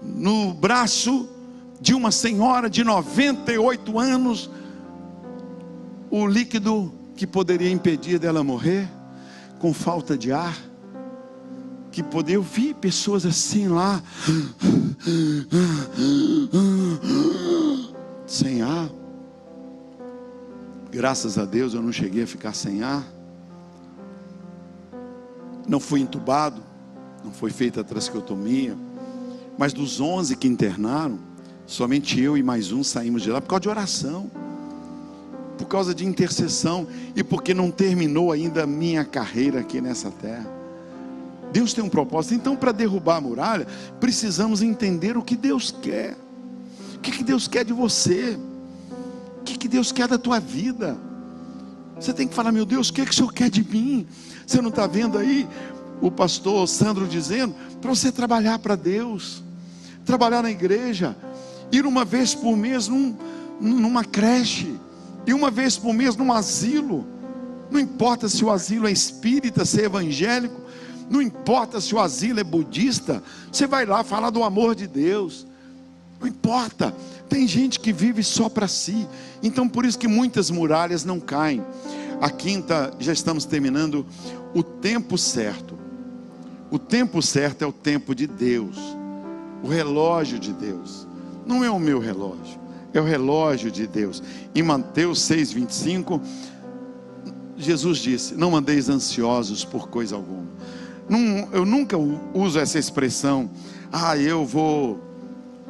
no braço de uma senhora de 98 anos o líquido que poderia impedir dela morrer, com falta de ar. Eu vi pessoas assim lá, sem ar. Graças a Deus eu não cheguei a ficar sem ar. Não fui entubado, não foi feita a traqueotomia. Mas dos 11 que internaram, somente eu e mais um saímos de lá por causa de oração, por causa de intercessão, e porque não terminou ainda a minha carreira aqui nessa terra. Deus tem um propósito. Então, para derrubar a muralha, precisamos entender o que Deus quer. O que Deus quer de você? O que Deus quer da tua vida? Você tem que falar: meu Deus, o que o Senhor quer de mim? Você não está vendo aí o pastor Sandro dizendo para você trabalhar para Deus, trabalhar na igreja, ir uma vez por mês numa creche, e uma vez por mês num asilo. Não importa se o asilo é espírita, se é evangélico, não importa se o asilo é budista, você vai lá falar do amor de Deus. Não importa. Tem gente que vive só para si. Então por isso que muitas muralhas não caem. A quinta, já estamos terminando. O tempo certo. O tempo certo é o tempo de Deus, o relógio de Deus. Não é o meu relógio, é o relógio de Deus. Em Mateus 6:25, Jesus disse: não andeis ansiosos por coisa alguma. Eu nunca uso essa expressão: eu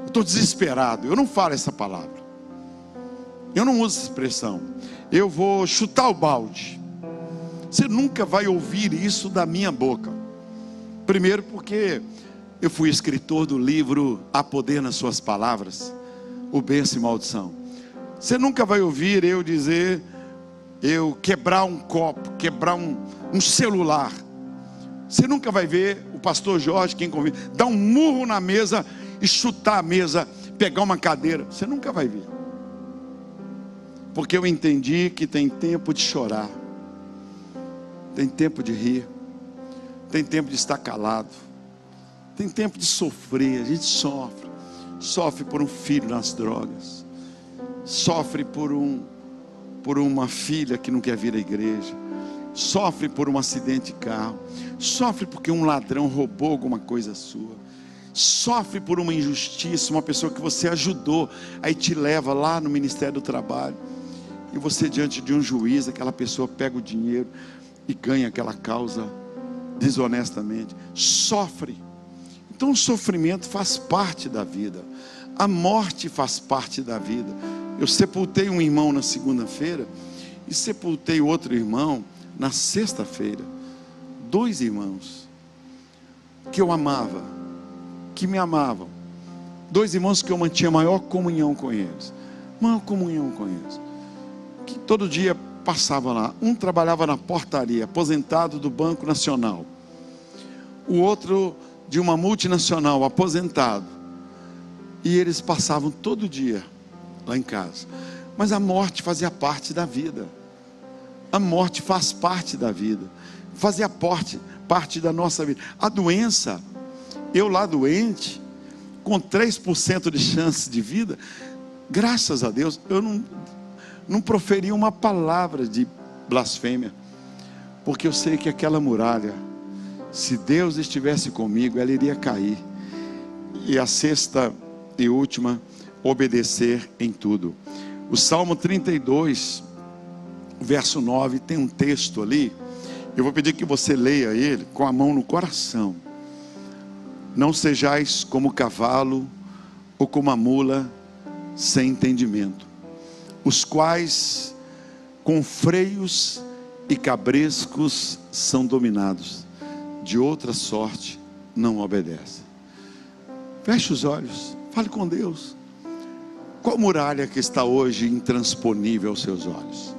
estou desesperado. Eu não falo essa palavra. Eu não uso essa expressão. Eu vou chutar o balde. Você nunca vai ouvir isso da minha boca. Primeiro porque eu fui escritor do livro Há Poder nas Suas Palavras, o Bênção e Maldição. Você nunca vai ouvir eu dizer, eu quebrar um copo, quebrar um celular. Você nunca vai ver o pastor Jorge, quem convida, dar um murro na mesa e chutar a mesa, pegar uma cadeira. Você nunca vai ver. Porque eu entendi que tem tempo de chorar, tem tempo de rir, tem tempo de estar calado, tem tempo de sofrer. A gente sofre por um filho nas drogas, sofre por uma filha que não quer vir à igreja, sofre por um acidente de carro, sofre porque um ladrão roubou alguma coisa sua, sofre por uma injustiça, uma pessoa que você ajudou, aí te leva lá no Ministério do Trabalho, e você diante de um juiz, aquela pessoa pega o dinheiro e ganha aquela causa desonestamente, sofre. Então o sofrimento faz parte da vida, a morte faz parte da vida. Eu sepultei um irmão na segunda-feira e sepultei outro irmão na sexta-feira. 2 irmãos que eu amava, que me amavam. 2 irmãos que eu mantinha maior comunhão com eles. Que todo dia passava lá. Um trabalhava na portaria, aposentado do Banco Nacional. O outro de uma multinacional, aposentado. E eles passavam todo dia lá em casa. Mas a morte fazia parte da vida. A morte faz parte da vida. Fazia parte da nossa vida. A doença, eu lá doente, com 3% de chance de vida, graças a Deus, eu não proferi uma palavra de blasfêmia, porque eu sei que aquela muralha, se Deus estivesse comigo, ela iria cair. E a 6ª e última, obedecer em tudo. O Salmo 32, verso 9, tem um texto ali, eu vou pedir que você leia ele com a mão no coração. Não sejais como o cavalo ou como a mula sem entendimento, os quais com freios e cabrescos são dominados, de outra sorte não obedecem. Feche os olhos, fale com Deus. Qual muralha que está hoje intransponível aos seus olhos?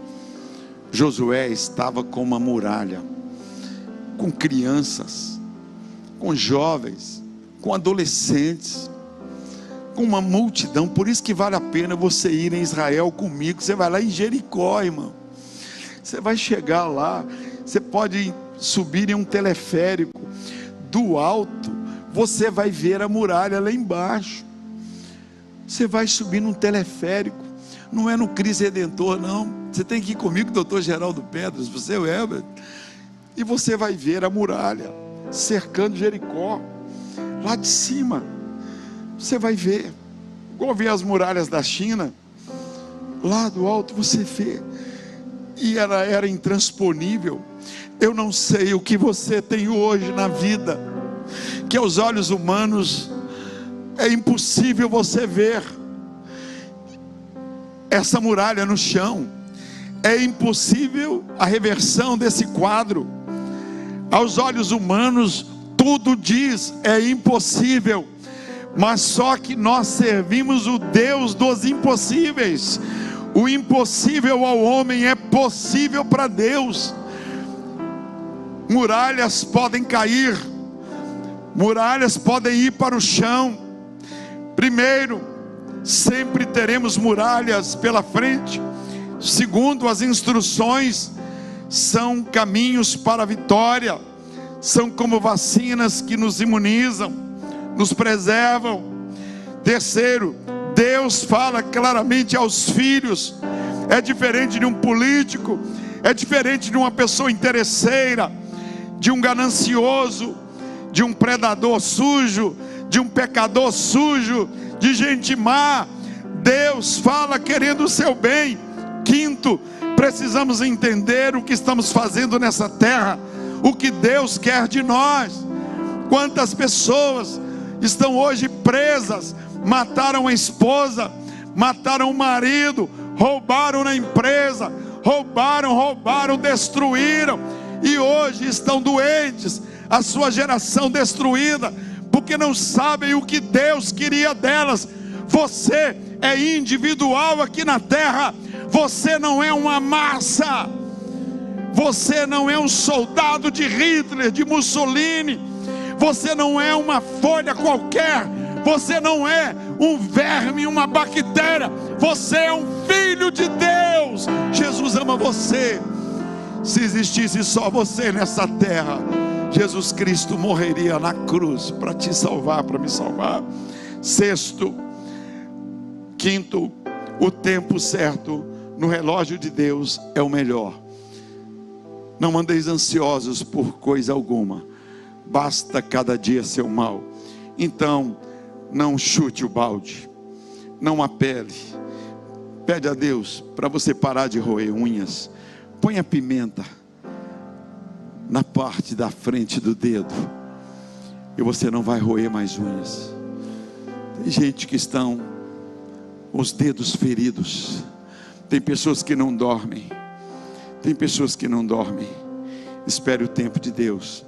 Josué estava com uma muralha, com crianças, com jovens, com adolescentes, com uma multidão. Por isso que vale a pena você ir em Israel comigo. Você vai lá em Jericó, irmão. Você vai chegar lá, você pode subir em um teleférico, do alto você vai ver a muralha lá embaixo. Você vai subir num teleférico, não é no Cristo Redentor não, você tem que ir comigo, doutor Geraldo Pedras, você é o Herbert, e você vai ver a muralha cercando Jericó, lá de cima, você vai ver, igual ver as muralhas da China, lá do alto você vê, e ela era intransponível. Eu não sei o que você tem hoje na vida, que aos olhos humanos é impossível você ver essa muralha no chão, é impossível a reversão desse quadro. Aos olhos humanos tudo diz é impossível, mas só que nós servimos o Deus dos impossíveis. O impossível ao homem é possível para Deus. Muralhas podem cair, muralhas podem ir para o chão. Primeiro, sempre teremos muralhas pela frente. Segundo, as instruções são caminhos para a vitória, são como vacinas que nos imunizam, nos preservam. Terceiro, Deus fala claramente aos filhos. É diferente de um político, é diferente de uma pessoa interesseira, de um ganancioso, de um predador sujo, de um pecador sujo, de gente má. Deus fala querendo o seu bem. Quinto, precisamos entender o que estamos fazendo nessa terra, o que Deus quer de nós. Quantas pessoas estão hoje presas, mataram a esposa, mataram o marido, roubaram na empresa, roubaram, destruíram, e hoje estão doentes, a sua geração destruída, porque não sabem o que Deus queria delas. Você é individual aqui na terra, você não é uma massa, você não é um soldado de Hitler, de Mussolini, você não é uma folha qualquer, você não é um verme, uma bactéria, você é um filho de Deus. Jesus ama você. Se existisse só você nessa terra, Jesus Cristo morreria na cruz para te salvar, para me salvar. Quinto, o tempo certo no relógio de Deus é o melhor. Não andeis ansiosos por coisa alguma, basta cada dia seu mal. Então, não chute o balde, não apele, pede a Deus para você parar de roer unhas. Põe a pimenta na parte da frente do dedo, e você não vai roer mais unhas. Tem gente que estão com os dedos feridos, tem pessoas que não dormem, espere o tempo de Deus.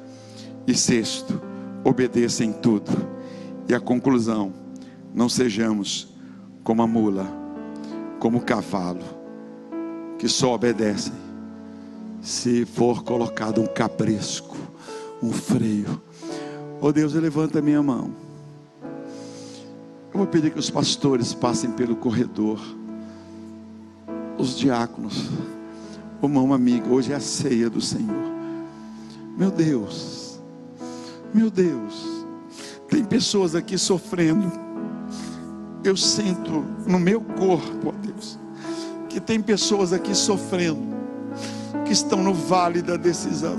E sexto, obedeça em tudo. E a conclusão, não sejamos como a mula, como o cavalo, que só obedecem se for colocado um cabresco, um freio. Oh Deus, levanta a minha mão. Eu vou pedir que os pastores passem pelo corredor, os diáconos. Oh mão amiga, hoje é a ceia do Senhor. Meu Deus, tem pessoas aqui sofrendo. Eu sinto no meu corpo, ó Deus, que tem pessoas aqui sofrendo, que estão no vale da decisão.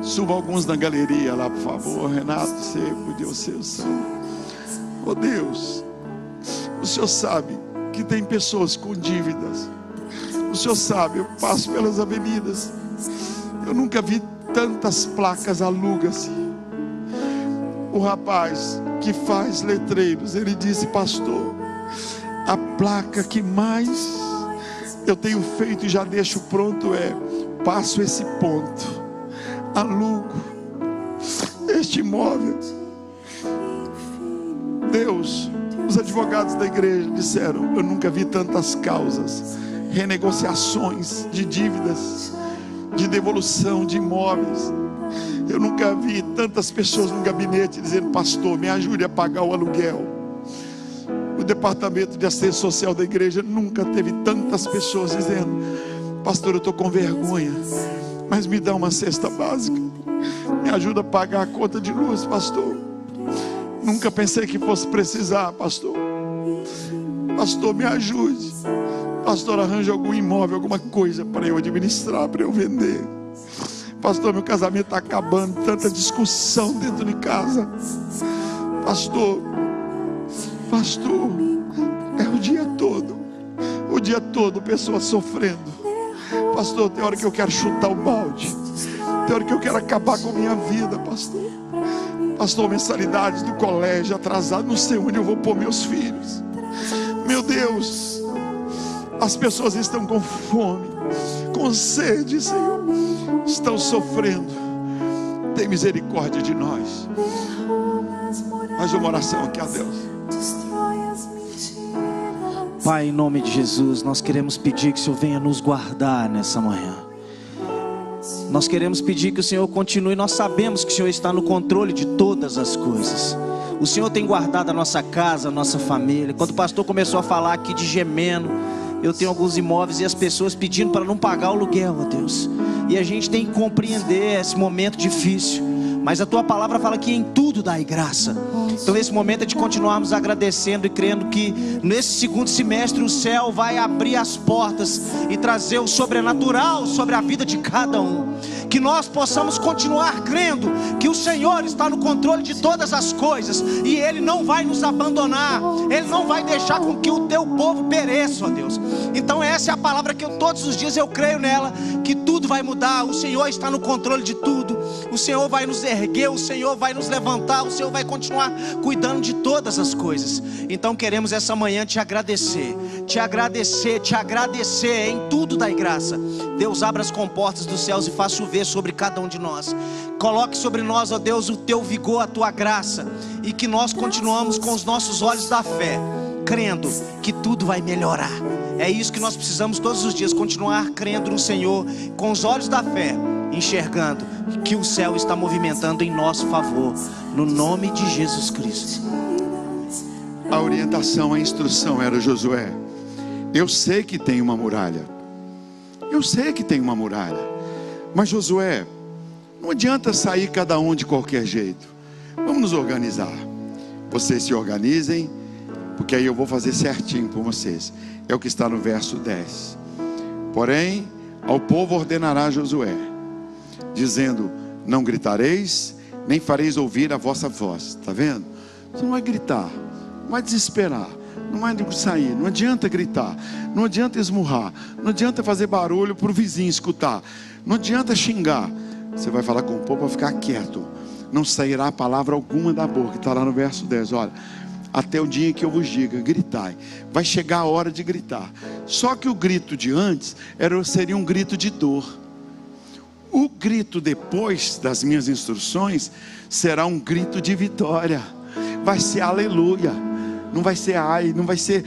Suba alguns na galeria lá, por favor. Renato, você podia ser o Senhor. Oh Deus, o Senhor sabe que tem pessoas com dívidas. O Senhor sabe, eu passo pelas avenidas, eu nunca vi tantas placas aluga-se. O rapaz que faz letreiros, ele disse: pastor, a placa que mais eu tenho feito e já deixo pronto é: passo esse ponto, alugo este imóvel. Deus, os advogados da igreja disseram: eu nunca vi tantas causas, renegociações de dívidas, de devolução de imóveis. Eu nunca vi tantas pessoas no gabinete dizendo: pastor, me ajude a pagar o aluguel. O departamento de assistência social da igreja nunca teve tantas pessoas dizendo: pastor, eu estou com vergonha, mas me dá uma cesta básica, me ajuda a pagar a conta de luz, pastor. Nunca pensei que fosse precisar, pastor. Pastor, me ajude. Pastor, arranja algum imóvel, alguma coisa para eu administrar, para eu vender. Pastor, meu casamento está acabando, tanta discussão dentro de casa. Pastor, é o dia todo pessoas sofrendo. Pastor, tem hora que eu quero chutar o balde, tem hora que eu quero acabar com a minha vida, pastor, mensalidades do colégio atrasado, não sei onde eu vou pôr meus filhos. Meu Deus, as pessoas estão com fome, com sede, Senhor, estão sofrendo. Tem misericórdia de nós. Faz uma oração aqui a Deus. Pai, em nome de Jesus, nós queremos pedir que o Senhor venha nos guardar nessa manhã. Nós queremos pedir que o Senhor continue. Nós sabemos que o Senhor está no controle de todas as coisas. O Senhor tem guardado a nossa casa, a nossa família. Quando o pastor começou a falar aqui de gemendo, eu tenho alguns imóveis e as pessoas pedindo para não pagar o aluguel, ó Deus. E a gente tem que compreender esse momento difícil, mas a tua palavra fala que em tudo dai graça. Então esse momento é de continuarmos agradecendo e crendo que nesse segundo semestre o céu vai abrir as portas e trazer o sobrenatural sobre a vida de cada um. Que nós possamos continuar crendo que o Senhor está no controle de todas as coisas e Ele não vai nos abandonar, Ele não vai deixar com que o teu povo pereça, ó Deus. Então essa é a palavra que todos os dias eu creio nela, que tudo vai mudar. O Senhor está no controle de tudo. O Senhor vai nos erguer, o Senhor vai nos levantar, o Senhor vai continuar cuidando de todas as coisas. Então queremos essa manhã te agradecer em tudo dai graça. Deus, abra as comportas dos céus e faça chover sobre cada um de nós. Coloque sobre nós, ó Deus, o teu vigor, a tua graça, e que nós continuamos com os nossos olhos da fé, crendo que tudo vai melhorar. É isso que nós precisamos todos os dias, continuar crendo no Senhor, com os olhos da fé, enxergando que o céu está movimentando em nosso favor, no nome de Jesus Cristo. A orientação, a instrução era: Josué, eu sei que tem uma muralha, mas Josué, não adianta sair cada um de qualquer jeito. Vamos nos organizar. Vocês se organizem, porque aí eu vou fazer certinho por vocês. É o que está no verso 10. Porém, ao povo ordenará Josué, dizendo: não gritareis, nem fareis ouvir a vossa voz. Está vendo? Você não vai gritar, não vai desesperar, não vai sair, não adianta gritar, não adianta esmurrar, não adianta fazer barulho para o vizinho escutar, não adianta xingar. Você vai falar com o povo para ficar quieto. Não sairá palavra alguma da boca. Está lá no verso 10, olha: até o dia que eu vos diga, gritai. Vai chegar a hora de gritar. Só que o grito de antes seria um grito de dor. O grito depois das minhas instruções será um grito de vitória. Vai ser aleluia. Não vai ser ai, não vai ser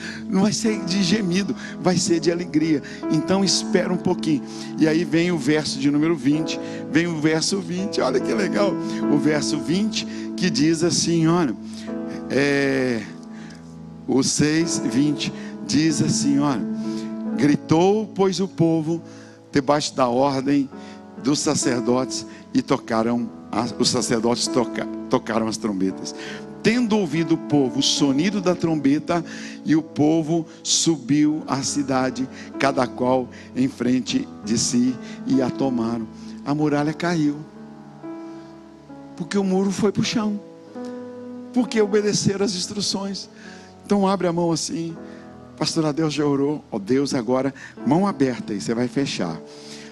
de gemido, vai ser de alegria. Então espera um pouquinho. E aí vem o verso de número 20. Vem o verso 20, olha que legal. O verso 20 que diz assim, olha, o 6:20 diz assim, olha: gritou, pois, o povo debaixo da ordem dos sacerdotes, e os sacerdotes tocaram as trombetas. Tendo ouvido o povo o sonido da trombeta, e o povo subiu à cidade, cada qual em frente de si, e a tomaram. A muralha caiu, porque o muro foi para o chão, porque obedeceram as instruções. Então abre a mão assim. Pastor Adeus já orou. Ó Deus, agora mão aberta aí, você vai fechar.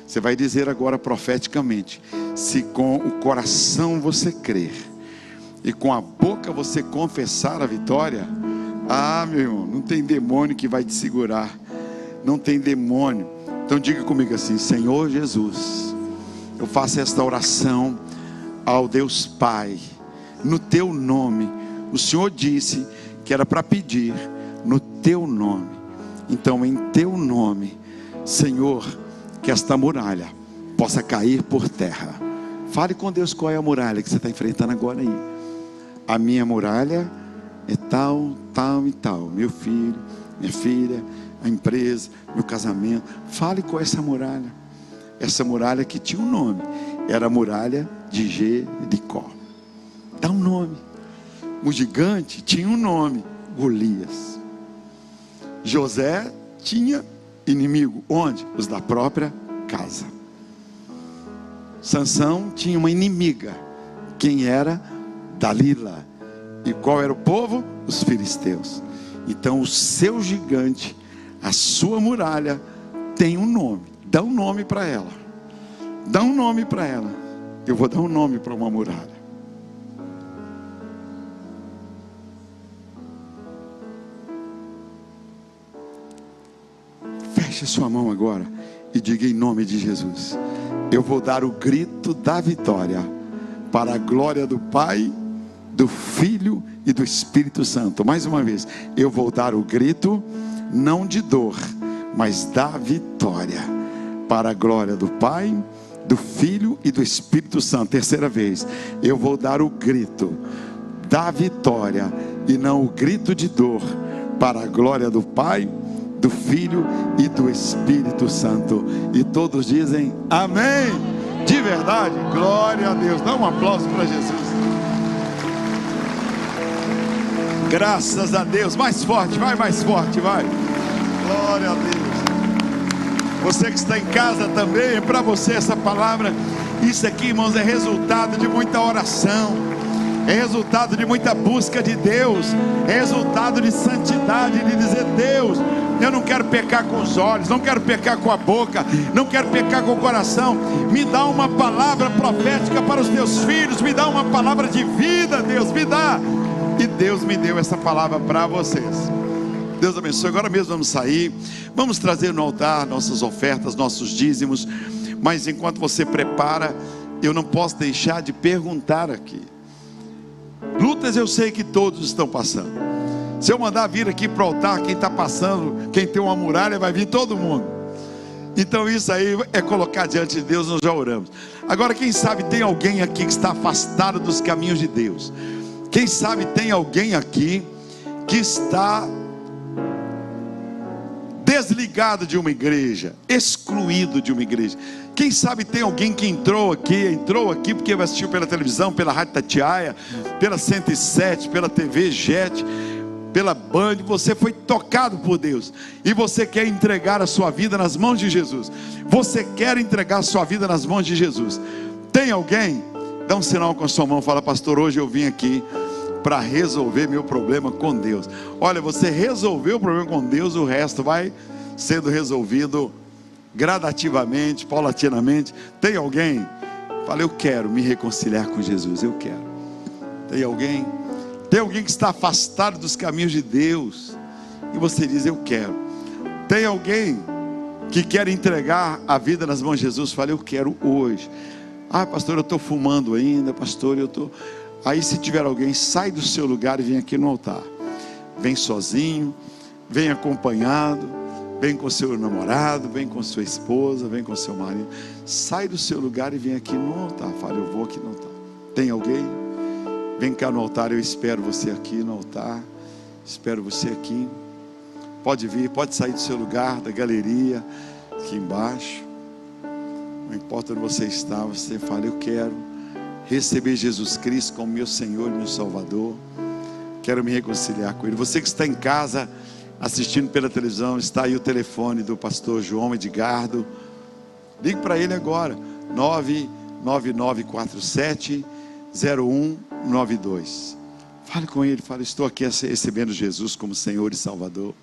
Você vai dizer agora profeticamente: se com o coração você crer e com a boca você confessar a vitória, meu irmão, não tem demônio que vai te segurar. Não tem demônio. Então diga comigo assim: Senhor Jesus, eu faço esta oração ao Deus Pai, no teu nome. O Senhor disse que era para pedir no teu nome. Então, em teu nome, Senhor, que esta muralha possa cair por terra. Fale com Deus qual é a muralha que você está enfrentando agora aí. A minha muralha é tal, tal e tal. Meu filho, minha filha, a empresa, meu casamento. Fale com essa muralha. Essa muralha que tinha um nome. Era a muralha de Jericó. Dá um nome. O gigante tinha um nome: Golias. José tinha inimigo. Onde? Os da própria casa. Sansão tinha uma inimiga. Quem era? Dalila. E qual era o povo? Os filisteus. Então o seu gigante, a sua muralha, tem um nome. Dá um nome para ela. Dá um nome para ela. Eu vou dar um nome para uma muralha. Feche sua mão agora e diga em nome de Jesus: eu vou dar o grito da vitória, para a glória do Pai, do Filho e do Espírito Santo. Mais uma vez, eu vou dar o grito, não de dor, mas da vitória, para a glória do Pai, do Filho e do Espírito Santo. Terceira vez, eu vou dar o grito da vitória, e não o grito de dor, para a glória do Pai, do Filho e do Espírito Santo. E todos dizem amém. De verdade, glória a Deus. Dá um aplauso para Jesus. Graças a Deus. Mais forte, vai mais forte, vai. Glória a Deus. Você que está em casa também, é para você essa palavra. Isso aqui, irmãos, é resultado de muita oração, é resultado de muita busca de Deus, é resultado de santidade, de dizer: Deus, eu não quero pecar com os olhos, não quero pecar com a boca, não quero pecar com o coração. Me dá uma palavra profética para os teus filhos, me dá uma palavra de vida, Deus, me dá. E Deus me deu essa palavra para vocês. Deus abençoe. Agora mesmo vamos sair, vamos trazer no altar nossas ofertas, nossos dízimos. Mas enquanto você prepara, eu não posso deixar de perguntar aqui. Lutas eu sei que todos estão passando. Se eu mandar vir aqui para o altar, quem está passando, quem tem uma muralha, vai vir todo mundo. Então isso aí é colocar diante de Deus. Nós já oramos. Agora, quem sabe tem alguém aqui que está afastado dos caminhos de Deus. Quem sabe tem alguém aqui que está desligado de uma igreja, excluído de uma igreja. Quem sabe tem alguém que entrou aqui porque assistiu pela televisão, pela Rádio Tatiaia, pela 107, pela TV Jet, pela Band. Você foi tocado por Deus e você quer entregar a sua vida nas mãos de Jesus. Você quer entregar a sua vida nas mãos de Jesus. Tem alguém? Dá um sinal com a sua mão, fala: pastor, hoje eu vim aqui para resolver meu problema com Deus. Olha, você resolveu o problema com Deus, o resto vai sendo resolvido gradativamente, paulatinamente. Tem alguém? Fala: eu quero me reconciliar com Jesus, eu quero. Tem alguém? Tem alguém que está afastado dos caminhos de Deus e você diz: eu quero. Tem alguém que quer entregar a vida nas mãos de Jesus, fale: eu quero hoje. Ah, pastor, eu estou fumando ainda, pastor, eu estou... Aí, se tiver alguém, sai do seu lugar e vem aqui no altar. Vem sozinho, vem acompanhado, vem com seu namorado, vem com sua esposa, vem com seu marido. Sai do seu lugar e vem aqui no altar. Fale: eu vou aqui no altar. Tem alguém? Vem cá no altar, eu espero você aqui no altar. Espero você aqui. Pode vir, pode sair do seu lugar, da galeria, aqui embaixo. Não importa onde você está, você fala: eu quero receber Jesus Cristo como meu Senhor e meu Salvador. Quero me reconciliar com Ele. Você que está em casa, assistindo pela televisão, está aí o telefone do pastor João Edgardo. Ligue para ele agora, 99947-0192. Fale com ele, fale: estou aqui recebendo Jesus como Senhor e Salvador.